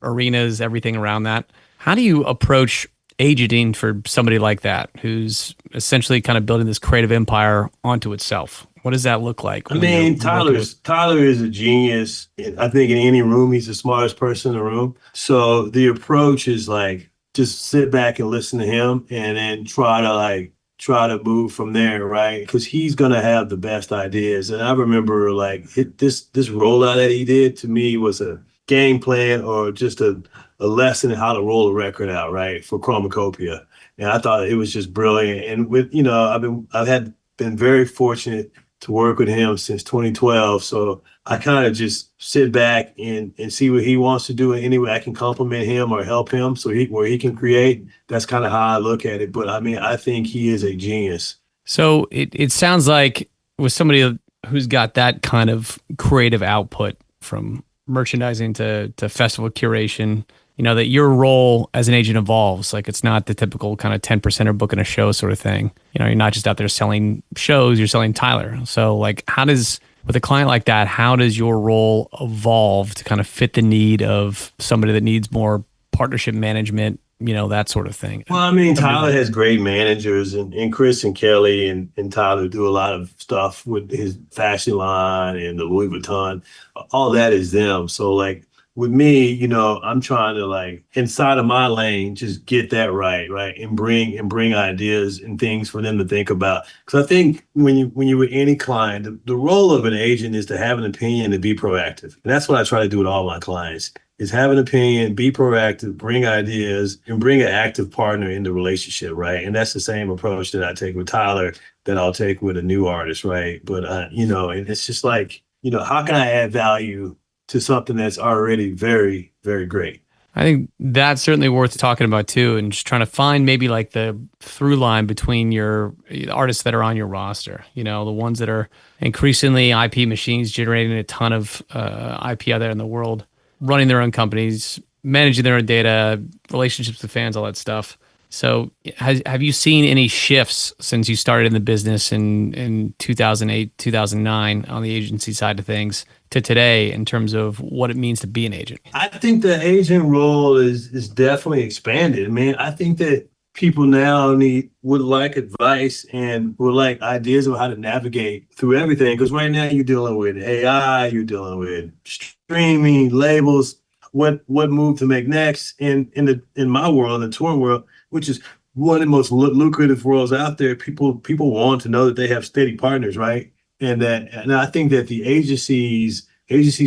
arenas, everything around that. How do you approach agenting for somebody like that who's essentially kind of building this creative empire onto itself? What does that look like? I mean, Tyler is a genius. I think in any room, he's the smartest person in the room. So the approach is like, just sit back and listen to him and then try to move from there, right? Because he's going to have the best ideas. And I remember this rollout that he did to me was a game plan or just a lesson in how to roll a record out, right, for Chromacopia. And I thought it was just brilliant. And with, I've been very fortunate to work with him since 2012. So I kind of just sit back and see what he wants to do. And any way I can compliment him or help him where he can create. That's kind of how I look at it. But I mean, I think he is a genius. So it sounds like with somebody who's got that kind of creative output from merchandising to festival curation, that your role as an agent evolves. Like it's not the typical kind of 10%er booking a show sort of thing. You're not just out there selling shows, you're selling Tyler. So like with a client like that, how does your role evolve to kind of fit the need of somebody that needs more partnership management, that sort of thing? Well, I mean, Tyler has great managers and Chris and Kelly and Tyler do a lot of stuff with his fashion line and the Louis Vuitton. All that is them. So like, with me, I'm trying to inside of my lane, just get that right, and bring ideas and things for them to think about. Because I think when you're with any client, the role of an agent is to have an opinion and be proactive. And that's what I try to do with all my clients: is have an opinion, be proactive, bring ideas, and bring an active partner in the relationship, right? And that's the same approach that I take with Tyler that I'll take with a new artist, right? But and it's just like, how can I add value to something that's already very, very great? I think that's certainly worth talking about too, and just trying to find maybe like the through line between your artists that are on your roster, the ones that are increasingly IP machines generating a ton of IP out there in the world, running their own companies, managing their own data, relationships with fans, all that stuff. So have you seen any shifts since you started in the business in 2008, 2009 on the agency side of things to today in terms of what it means to be an agent? I think the agent role is definitely expanded. I mean, I think that people now would like advice and would like ideas of how to navigate through everything. Because right now you're dealing with AI, you're dealing with streaming, labels, what move to make next. And in my world, the touring world, which is one of the most lucrative worlds out there, people want to know that they have steady partners, right? And I think that the agencies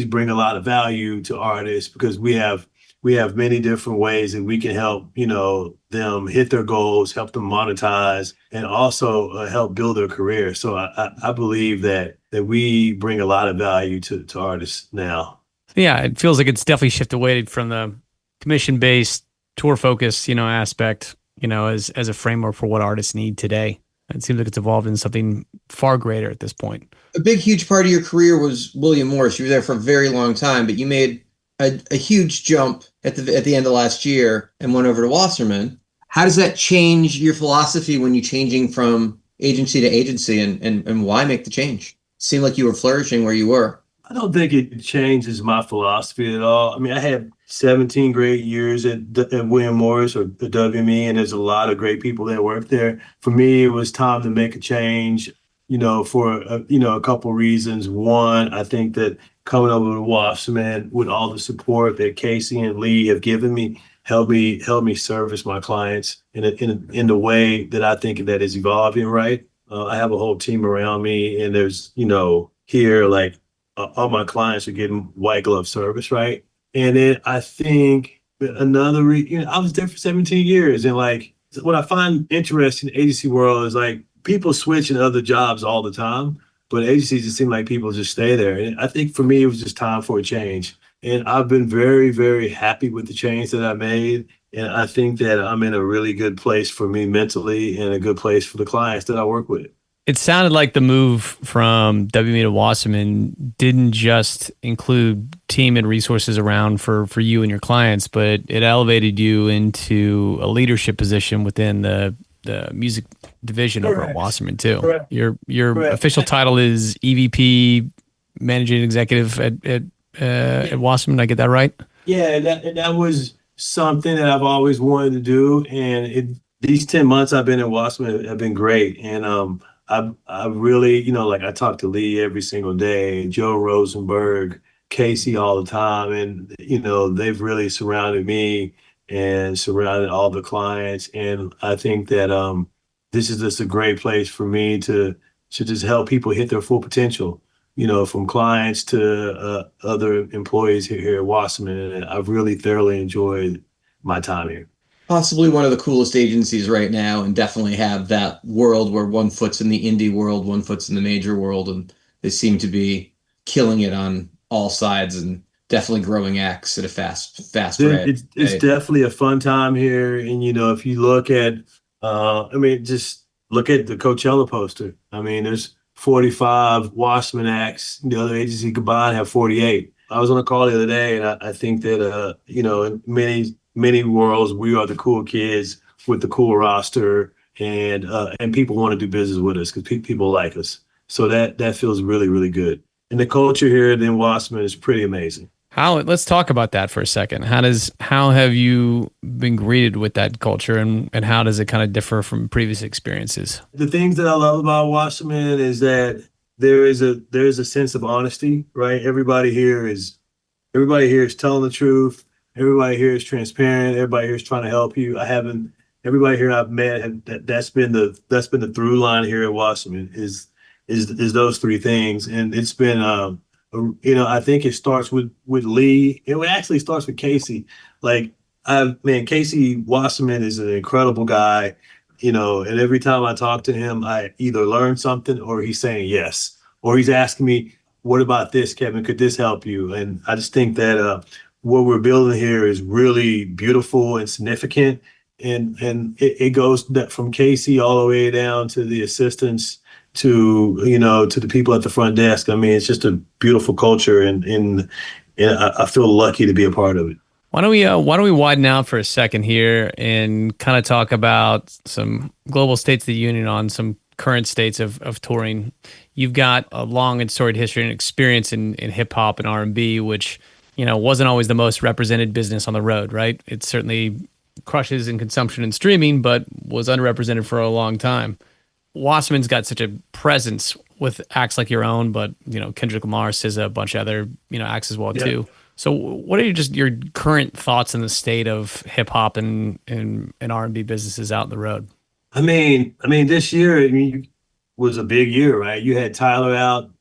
bring a lot of value to artists because we have many different ways that we can help, them hit their goals, help them monetize, and also help build their career. So I believe that we bring a lot of value to artists now. Yeah, it feels like it's definitely shifted away from the commission-based tour focus, aspect, as a framework for what artists need today. It seems like it's evolved into something far greater at this point. A big, huge part of your career was William Morris. You were there for a very long time, but you made a huge jump at the end of last year and went over to Wasserman. How does that change your philosophy when you're changing from agency to agency, and why make the change? It seemed like you were flourishing where you were. I don't think it changes my philosophy at all. I mean, I had 17 great years at William Morris or the WME, and there's a lot of great people that work there. For me, it was time to make a change, for a couple of reasons. One, I think that coming over to Wasserman with all the support that Casey and Lee have given me, helped me service my clients in the way that I think that is evolving, right? I have a whole team around me, and there's, here, like, all my clients are getting white glove service, right? And then I think another I was there for 17 years. And like, what I find interesting in the agency world is like people switch in other jobs all the time, but agencies just seem like people just stay there. And I think for me, it was just time for a change. And I've been very, very happy with the change that I made. And I think that I'm in a really good place for me mentally and a good place for the clients that I work with. It sounded like the move from WME to Wasserman didn't just include team and resources around for you and your clients, but it elevated you into a leadership position within the music division over at Wasserman too. Correct. Your Correct. Official title is EVP, Managing Executive at Wasserman. Did I get that right? Yeah, that was something that I've always wanted to do, and these 10 months I've been in Wasserman have been great, and I really, like I talk to Lee every single day, Joe Rosenberg, Casey all the time. And, they've really surrounded me and surrounded all the clients. And I think that this is just a great place for me to just help people hit their full potential, from clients to other employees here at Wasserman. And I've really thoroughly enjoyed my time here. Possibly one of the coolest agencies right now, and definitely have that world where one foot's in the indie world, one foot's in the major world, and they seem to be killing it on all sides and definitely growing acts at a fast rate. It's definitely a fun time here. And, if you look at, just look at the Coachella poster. I mean, there's 45 Wasserman acts. The other agency combined have 48. I was on a call the other day, and I think that, in many worlds, we are the cool kids with the cool roster, and people want to do business with us because people like us. So that feels really, really good. And the culture here in Wasserman is pretty amazing. Let's talk about that for a second. How have you been greeted with that culture, and how does it kind of differ from previous experiences? The things that I love about Wasserman is that there is a sense of honesty, right? Everybody here is telling the truth. Everybody here is transparent. Everybody here is trying to help you. Everybody here I've met, that's been the through line here at Wasserman is those three things. And it's been, I think it starts with Lee. It actually starts with Casey. Casey Wasserman is an incredible guy, and every time I talk to him, I either learn something or he's saying yes, or he's asking me, what about this, Kevin? Could this help you? And I just think that, what we're building here is really beautiful and significant, and it goes from Casey all the way down to the assistants to the people at the front desk. I mean, it's just a beautiful culture, and I feel lucky to be a part of it. Why don't we widen out for a second here and kind of talk about some global states of the union on some current states of touring. You've got a long and storied history and experience in hip hop and R&B, which, wasn't always the most represented business on the road, right? It certainly crushes in consumption and streaming, but was underrepresented for a long time. Wasserman's got such a presence with acts like your own, but Kendrick Lamar, SZA, a bunch of other acts as well too. So, what are your current thoughts on the state of hip hop and R&B businesses out in the road? I mean, this year was a big year, right? You had Tyler out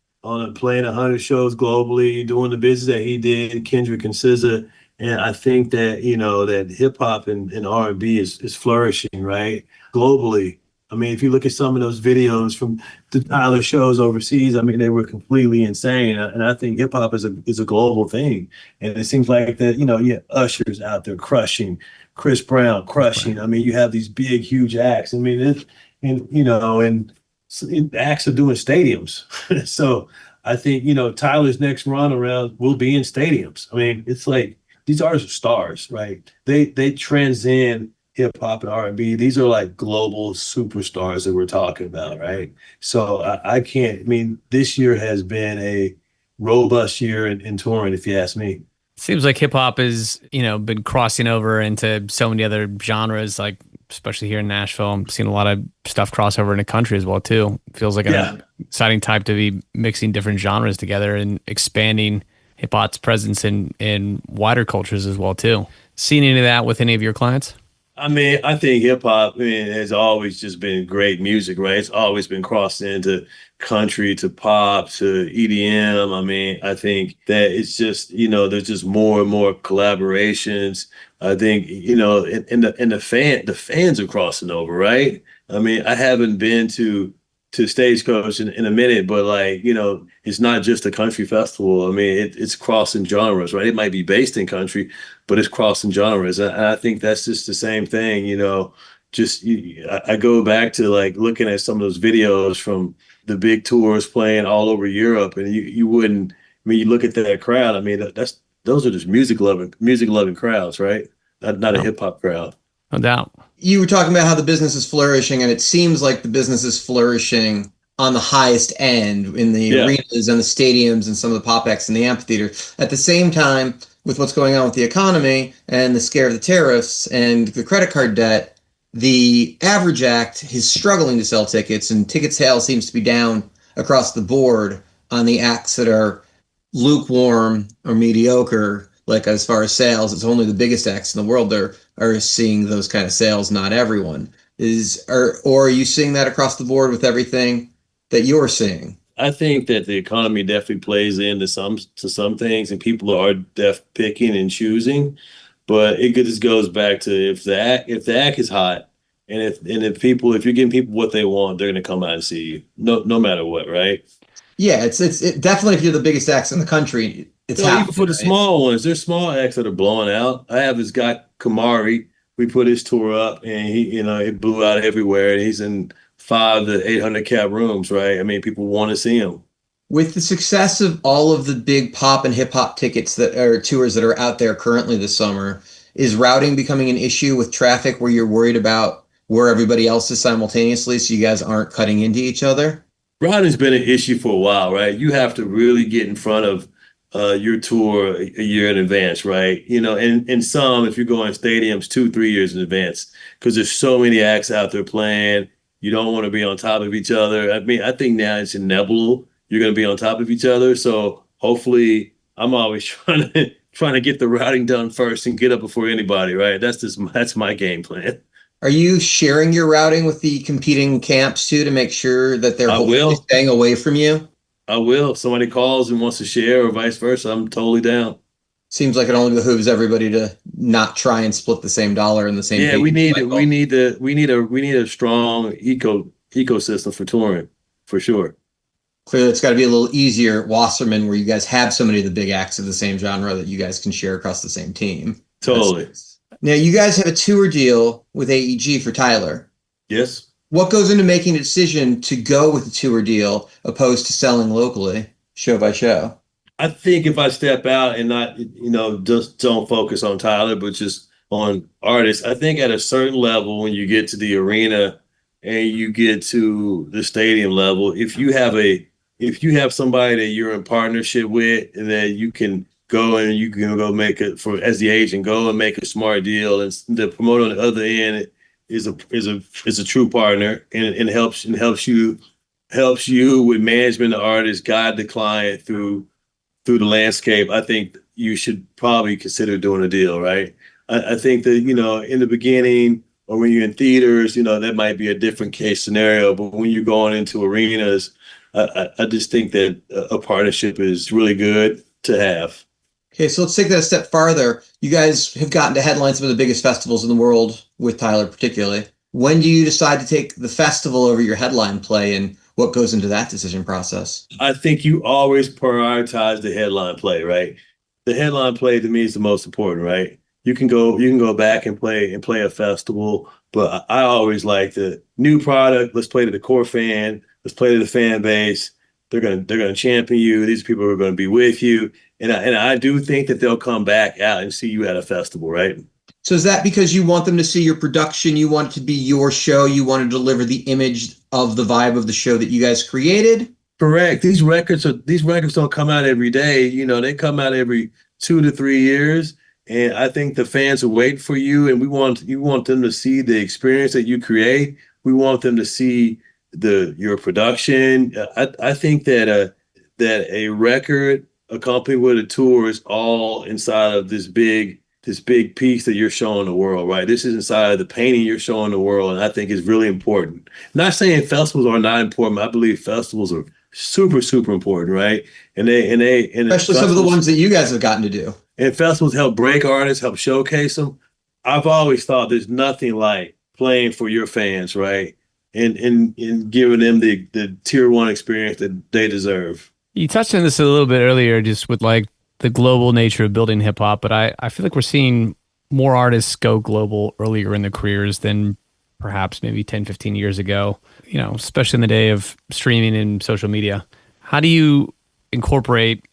playing 100 shows globally, doing the business that he did, Kendrick and SZA, and I think that that hip hop and R&B is flourishing, right, globally. I mean, if you look at some of those videos from the Tyler shows overseas, I mean, they were completely insane. And I think hip hop is a global thing. And it seems like that, Usher's out there crushing, Chris Brown crushing. I mean, you have these big, huge acts. I mean, and acts are doing stadiums. So I think, Tyler's next run around will be in stadiums. I mean, it's like these artists are stars, right? They transcend hip hop and R&B. These are like global superstars that we're talking about, right? So this year has been a robust year in touring, if you ask me. Seems like hip hop has, been crossing over into so many other genres, like especially here in Nashville. I'm seeing a lot of stuff cross over in the country as well too. Feels like an exciting time to be mixing different genres together and expanding hip hop's presence in wider cultures as well too. Seen any of that with any of your clients? I mean, I think hip hop has always just been great music, right? It's always been crossed into country to pop to EDM. I mean, I think that it's just, there's just more and more collaborations. I think, and the fans are crossing over, right? I mean, I haven't been to Stagecoach in a minute, but it's not just a country festival. I mean, it's crossing genres, right? It might be based in country, but it's crossing genres. And I think that's just the same thing, I go back to looking at some of those videos from the big tours playing all over Europe, and you wouldn't, you look at that crowd, I mean, those are just music loving crowds, right? Not a hip hop crowd. No doubt. You were talking about how the business is flourishing, and it seems like the business is flourishing on the highest end in the arenas and the stadiums and some of the pop acts in the amphitheater. At the same time, with what's going on with the economy and the scare of the tariffs and the credit card debt, the average act is struggling to sell tickets, and ticket sales seems to be down across the board on the acts that are lukewarm or mediocre. Like as far as sales, it's only the biggest acts in the world that are seeing those kind of sales. Not everyone or are you seeing that across the board with everything that you're seeing? I think that the economy definitely plays into some things, and people are picking and choosing. But it just goes back to if the act is hot, and if you're giving people what they want, they're going to come out and see you, no matter what, right? Yeah, it's definitely, if you're the biggest acts in the country, it's happening, even for the small ones. There's small acts that are blowing out. I have this guy Kamari. We put his tour up, and he it blew out everywhere, and he's in 500 to 800 cap rooms, right? I mean, people want to see him. With the success of all of the big pop and hip hop tickets that are tours that are out there currently this summer, is routing becoming an issue with traffic where you're worried about where everybody else is simultaneously, so you guys aren't cutting into each other? Routing's been an issue for a while, right? You have to really get in front of your tour a year in advance, right? And some, if you're going stadiums, 2-3 years in advance, because there's so many acts out there playing. You don't want to be on top of each other. I mean, I think now it's inevitable you're going to be on top of each other. So hopefully, I'm always trying to get the routing done first and get up before anybody, right? That's my game plan. Are you sharing your routing with the competing camps too to make sure that they're staying away from you? I will. If somebody calls and wants to share or vice versa, I'm totally down. Seems like it only behooves everybody to not try and split the same dollar in the same. Yeah, we need a strong ecosystem for touring, for sure. Clearly, it's got to be a little easier at Wasserman, where you guys have so many of the big acts of the same genre that you guys can share across the same team. Totally. Now, you guys have a tour deal with AEG for Tyler. Yes. What goes into making a decision to go with a tour deal opposed to selling locally, show by show? I think if I step out and not, just don't focus on Tyler, but just on artists, I think at a certain level, when you get to the arena and you get to the stadium level, if you have somebody that you're in partnership with and that you can go and you can go make it for as the agent, go and make a smart deal, and the promoter on the other end is a true partner and helps you with management of the artist, guide the client through the landscape. I think you should probably consider doing a deal, right? I think that, in the beginning or when you're in theaters, that might be a different case scenario. But when you're going into arenas, I just think that a partnership is really good to have. Okay, so let's take that a step farther. You guys have gotten to headline some of the biggest festivals in the world with Tyler particularly. When do you decide to take the festival over your headline play, and what goes into that decision process? I think you always prioritize the headline play, right? The headline play to me is the most important, right? You can go back and play a festival, but I always like the new product. Let's play to the core fan. Let's play to the fan base. They're gonna champion you. These people are gonna be with you, and I do think that they'll come back out and see you at a festival, right? So is that because you want them to see your production, you want it to be your show, you want to deliver the image of the vibe of the show that you guys created? Correct. These records don't come out every day. They come out every 2 to 3 years. And I think the fans are waiting for you, and you want them to see the experience that you create. We want them to see your production. I think that a record accompanied with a tour is all inside of this big piece that you're showing the world, right? This is inside of the painting you're showing the world, and I think it's really important. Not saying festivals are not important. I believe festivals are super, super important, right? And Especially some of the ones that you guys have gotten to do. And festivals help break artists, help showcase them. I've always thought there's nothing like playing for your fans, right? And giving them the tier one experience that they deserve. You touched on this a little bit earlier, just with like the global nature of building hip hop, but I feel like we're seeing more artists go global earlier in their careers than perhaps maybe 10, 15 years ago, especially in the day of streaming and social media. How do you incorporate,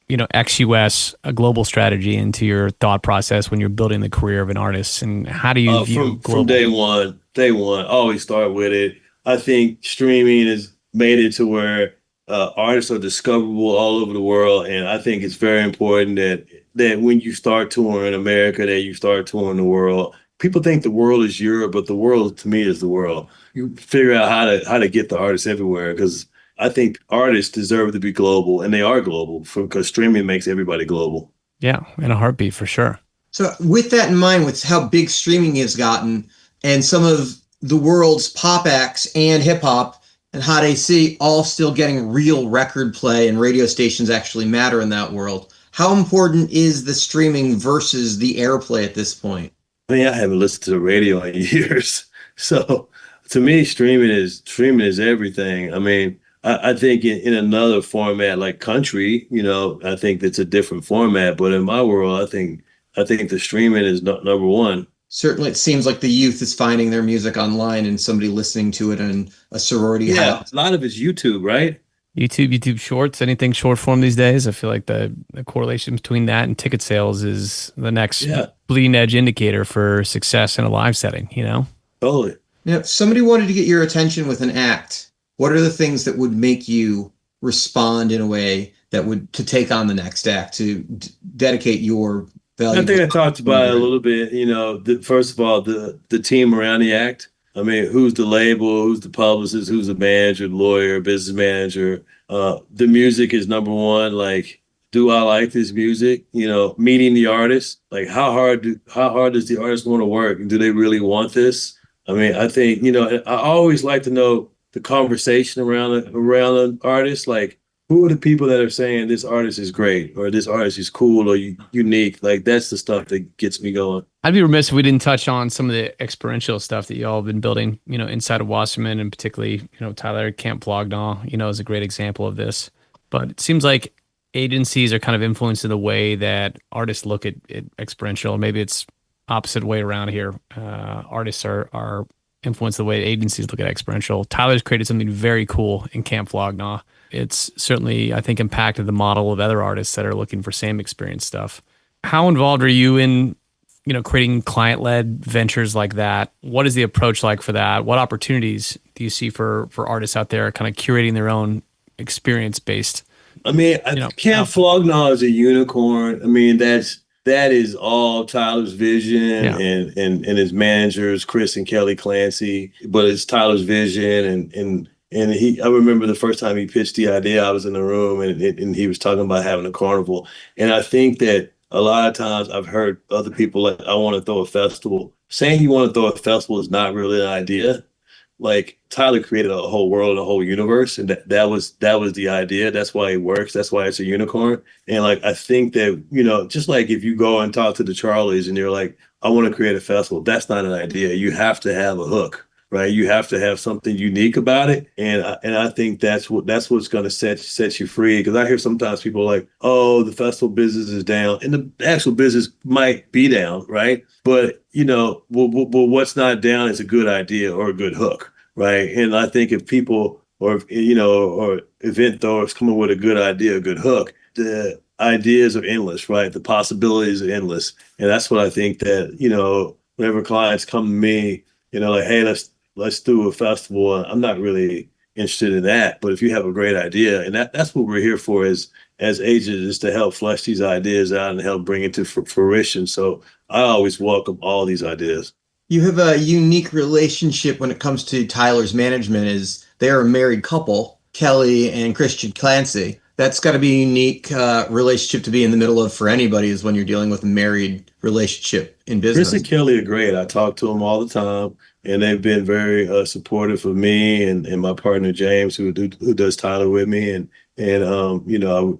ex-US, a global strategy into your thought process when you're building the career of an artist? And how do you view global? From day one, always start with it. I think streaming has made it to where artists are discoverable all over the world, and I think it's very important that when you start touring America, that you start touring the world. People think the world is Europe, but the world to me is the world. You figure out how to get the artists everywhere, because I think artists deserve to be global, and they are global because streaming makes everybody global. Yeah, in a heartbeat for sure. So with that in mind, with how big streaming has gotten and some of the world's pop acts and hip hop and how they see all still getting real record play and radio stations actually matter in that world, how important is the streaming versus the airplay at this point? I mean, I haven't listened to the radio in years. So to me, streaming is everything. I mean, I think in another format like country, I think that's a different format. But in my world, I think the streaming is number one. Certainly, it seems like the youth is finding their music online and somebody listening to it in a sorority house. A lot of it's YouTube, right? YouTube Shorts, anything short form these days. I feel like the correlation between that and ticket sales is the next bleeding edge indicator for success in a live setting, Totally. Now, if somebody wanted to get your attention with an act, what are the things that would make you respond in a way that would to take on the next act, to dedicate your value? I think I talked about it a little bit. First of all, the team around the act. I mean, who's the label, who's the publicist, who's the manager, lawyer, business manager. The music is number one. Like, do I like this music? Meeting the artist. Like, how hard does the artist want to work? And do they really want this? I mean, I think, I always like to know the conversation around an artist. Like, who are the people that are saying this artist is great or this artist is cool or unique? Like, that's the stuff that gets me going. I'd be remiss if we didn't touch on some of the experiential stuff that y'all have been building, inside of Wasserman, and particularly, Tyler Camp Flognaw, is a great example of this. But it seems like agencies are kind of influencing the way that artists look at experiential. Maybe it's opposite way around here. Artists are influence the way agencies look at experiential. Tyler's created something very cool in Camp Flog Gnaw. It's certainly, I think, impacted the model of other artists that are looking for same experience stuff. How involved are you in, creating client-led ventures like that? What is the approach like for that? What opportunities do you see for artists out there kind of curating their own experience-based? I mean, Camp Flog Gnaw is a unicorn. I mean, that is all Tyler's vision and his managers, Chris and Kelly Clancy. But it's Tyler's vision, and I remember the first time he pitched the idea, I was in the room and he was talking about having a carnival. And I think that a lot of times I've heard other people like, I want to throw a festival. Saying you want to throw a festival is not really an idea. Like Tyler created a whole world, a whole universe, and that was the idea. That's why it works. That's why it's a unicorn. And like I think that, just like if you go and talk to the Charlies and you're like, I want to create a festival, that's not an idea. You have to have a hook, right? You have to have something unique about it. And I think that's what's going to set you free. Because I hear sometimes people like, oh, the festival business is down, and the actual business might be down, right? But what's not down is a good idea or a good hook, right? And I think if people or event throwers come up with a good idea, a good hook, the ideas are endless, right? The possibilities are endless, and that's what I think that whenever clients come to me, like, hey, let's do a festival. I'm not really interested in that, but if you have a great idea, and that's what we're here for as agents, is to help flesh these ideas out and help bring it to fruition. So I always welcome all these ideas. You have a unique relationship when it comes to Tyler's management. Is they're a married couple, Kelly and Christian Clancy. That's got to be a unique relationship to be in the middle of for anybody, is when you're dealing with a married relationship in business. Chris and Kelly are great. I talk to them all the time, and they've been very supportive of me and my partner James, who does Tyler with me, and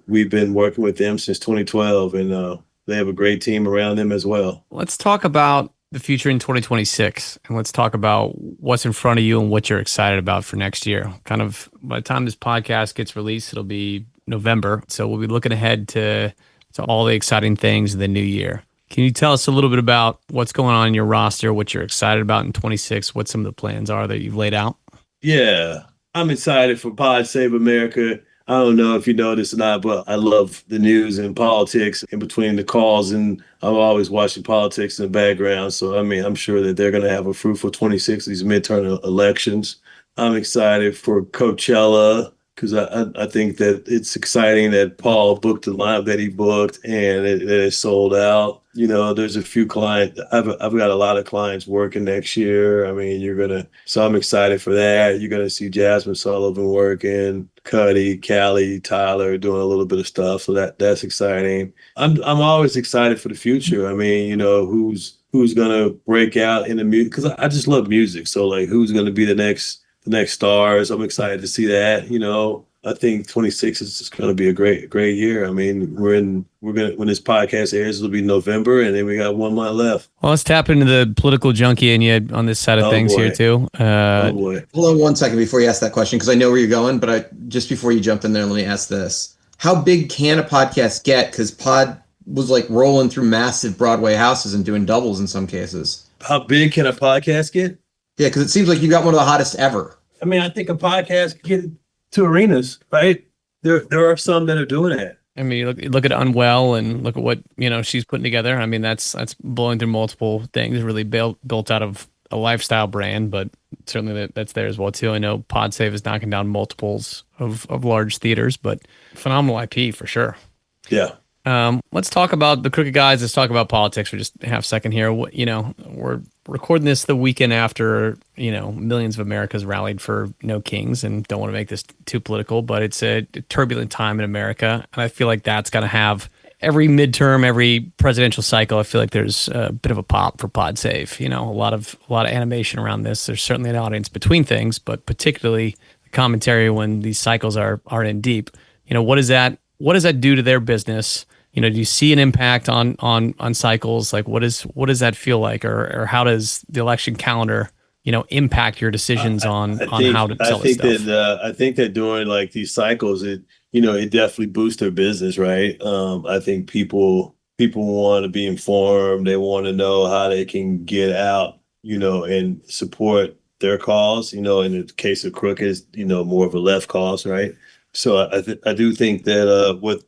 we've been working with them since 2012, and they have a great team around them as well. Let's talk about the future in 2026, and let's talk about what's in front of you and what you're excited about for next year. Kind of by the time this podcast gets released, it'll be November, so we'll be looking ahead to all the exciting things in the new year. Can you tell us a little bit about what's going on in your roster, what you're excited about in 26, what some of the plans are that you've laid out? Yeah, I'm excited for Pod Save America. I don't know if you know this or not, but I love the news and politics in between the calls, and I'm always watching politics in the background. So, I mean, I'm sure that they're going to have a fruitful 26, these midterm elections. I'm excited for Coachella, because I think that it's exciting that Paul booked the lineup that he booked and it sold out. There's a few clients. I've got a lot of clients working next year. I mean, so I'm excited for that. You're going to see Jasmine Sullivan working, Cuddy, Callie, Tyler doing a little bit of stuff. So that's exciting. I'm always excited for the future. I mean, who's going to break out in the music? Because I just love music. So like, who's going to be the next stars? I'm excited to see that. I think 26 is just going to be a great year. I mean, when this podcast airs, it'll be November, and then we got 1 month left. Well, let's tap into the political junkie in you on this side of things here too. Oh boy! Hold on 1 second before you ask that question, because I know where you're going. But just before you jump in there, let me ask this: how big can a podcast get? Because Pod was like rolling through massive Broadway houses and doing doubles in some cases. How big can a podcast get? Yeah, because it seems like you got one of the hottest ever. I mean, I think a podcast can get to arenas, right? There are some that are doing that. I mean, you look at Unwell and look at what she's putting together. I mean, that's blowing through multiple things, really built out of a lifestyle brand, but certainly that's there as well too. I know PodSave is knocking down multiples of large theaters, but phenomenal IP for sure. Yeah. Let's talk about the Crooked Guys. Let's talk about politics for just a half second here. We're recording this the weekend after, millions of Americans rallied for No Kings, and don't want to make this too political, but it's a turbulent time in America. And I feel like that's going to have every midterm, every presidential cycle. I feel like there's a bit of a pop for Pod Save, a lot of animation around this. There's certainly an audience between things, but particularly the commentary when these cycles are in deep. What does that do to their business? Do you see an impact on cycles? Like, what does that feel like, or how does the election calendar, impact your decisions on how to sell this stuff? I think that during like these cycles, it definitely boosts their business, right? I think people want to be informed. They want to know how they can get out, and support their cause. In the case of Crooked, more of a left cause, right? So I do think that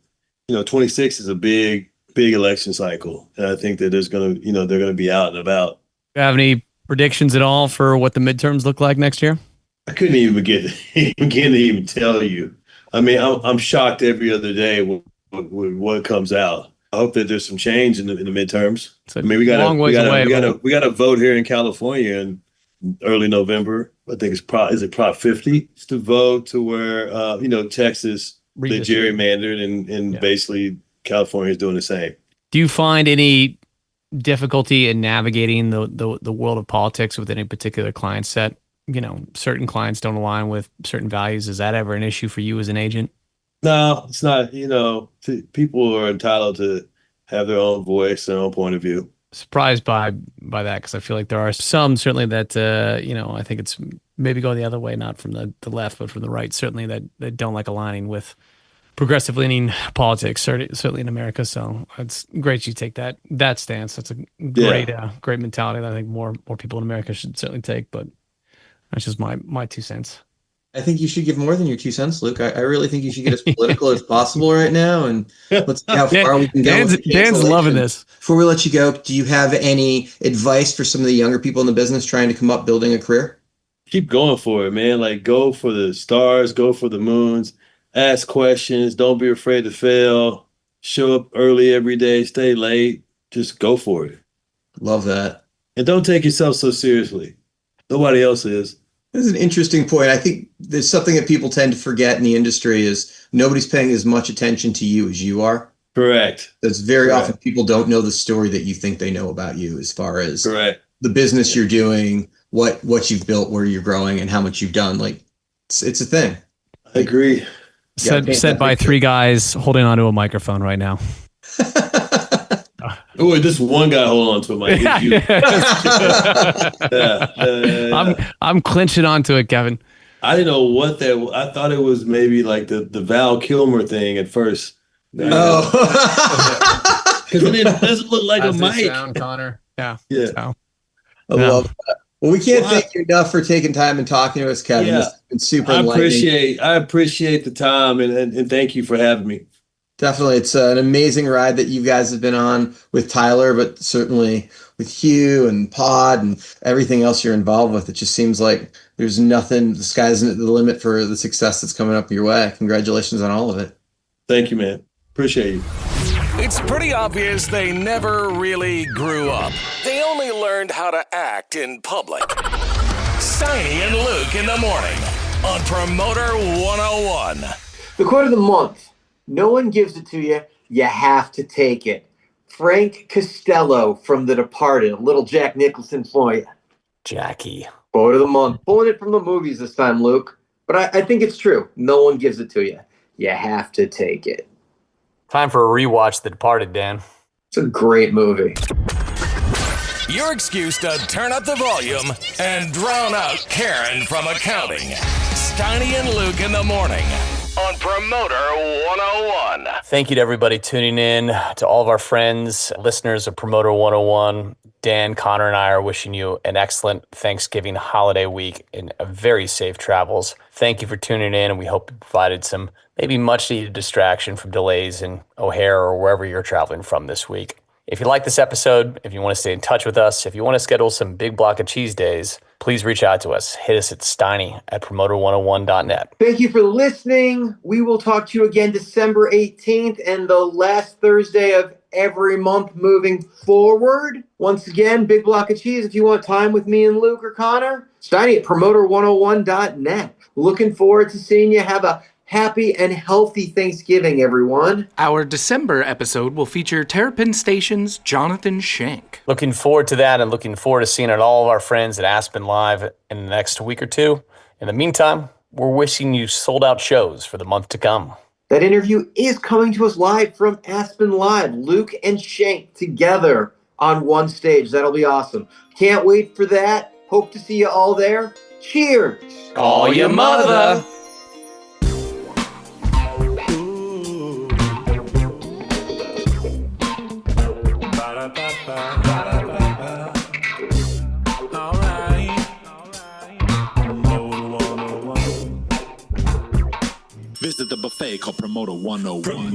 26 is a big election cycle, and I think that they're gonna be out and about. Do you have any predictions at all for what the midterms look like next year? I couldn't even begin to even tell you. I mean, I'm shocked every other day with what comes out. I hope that there's some change in the midterms. I mean, we gotta vote here in California in early November. I think it's Prop 50 to vote to where Texas they gerrymandered and basically California is doing the same. Do you find any difficulty in navigating the world of politics with any particular client set? Certain clients don't align with certain values. Is that ever an issue for you as an agent? No, it's not. People are entitled to have their own voice, their own point of view. Surprised by that, because I feel like there are some certainly that I think it's maybe going the other way, not from the left but from the right, certainly that don't like aligning with progressive leaning politics, certainly in America. So it's great you take that stance. That's a great mentality that I think more people in America should certainly take. But that's just my 2 cents. I think you should give more than your 2 cents, Luke. I really think you should get as political as possible right now, and let's see how far we can go. Dan's loving this. Before we let you go, do you have any advice for some of the younger people in the business trying to come up building a career? Keep going for it, man. Like, go for the stars, go for the moons, ask questions, don't be afraid to fail, show up early every day, stay late, just go for it. Love that. And don't take yourself so seriously. Nobody else is. This is an interesting point. I think there's something that people tend to forget in the industry is nobody's paying as much attention to you as you are. Correct. That's very often people don't know the story that you think they know about you as far as the business you're doing, what you've built, where you're growing, and how much you've done. Like, it's a thing. I agree. Said by 3 guys holding onto a microphone right now. Oh, this one guy holding on to it, Mike. I'm clinching onto it, Kevin. I didn't know what that was. I thought it was maybe like the Val Kilmer thing at first. Oh. Because it doesn't look like a mic. Sound, Connor. Yeah. I love that. Well, we can't thank you enough for taking time and talking to us, Kevin. Yeah. This has been super enlightening. I appreciate the time and thank you for having me. Definitely. It's an amazing ride that you guys have been on with Tyler, but certainly with Hugh and Pod and everything else you're involved with. It just seems like there's nothing, the sky's the limit for the success that's coming up your way. Congratulations on all of it. Thank you, man. Appreciate you. It's pretty obvious they never really grew up. They only learned how to act in public. Steiny and Luke in the morning on Promoter 101. The quote of the month. No one gives it to you. You have to take it. Frank Costello from The Departed. A little Jack Nicholson for you. Jackie. Quote of the month. Pulling it from the movies this time, Luke. But I think it's true. No one gives it to you. You have to take it. Time for a rewatch The Departed, Dan. It's a great movie. Your excuse to turn up the volume and drown out Karen from accounting. Steiny and Luke in the morning on Promoter 101. Thank you to everybody tuning in, to all of our friends, listeners of Promoter 101. Dan, Connor, and I are wishing you an excellent Thanksgiving holiday week and a very safe travels. Thank you for tuning in, and we hope it provided some maybe much-needed distraction from delays in O'Hare or wherever you're traveling from this week. If you like this episode, if you want to stay in touch with us, if you want to schedule some big block of cheese days, please reach out to us. Hit us at steiny@promoter101.net. Thank you for listening. We will talk to you again December 18th and the last Thursday of every month moving forward. Once again, big block of cheese. If you want time with me and Luke or Connor, steiny@promoter101.net. Looking forward to seeing you. Have a happy and healthy Thanksgiving, everyone. Our December episode will feature Terrapin Station's Jonathan Shank. Looking forward to that and looking forward to seeing all of our friends at Aspen Live in the next week or two. In the meantime, we're wishing you sold out shows for the month to come. That interview is coming to us live from Aspen Live. Luke and Shank together on one stage. That'll be awesome. Can't wait for that. Hope to see you all there. Cheers. Call your mother. play called Promoter 101.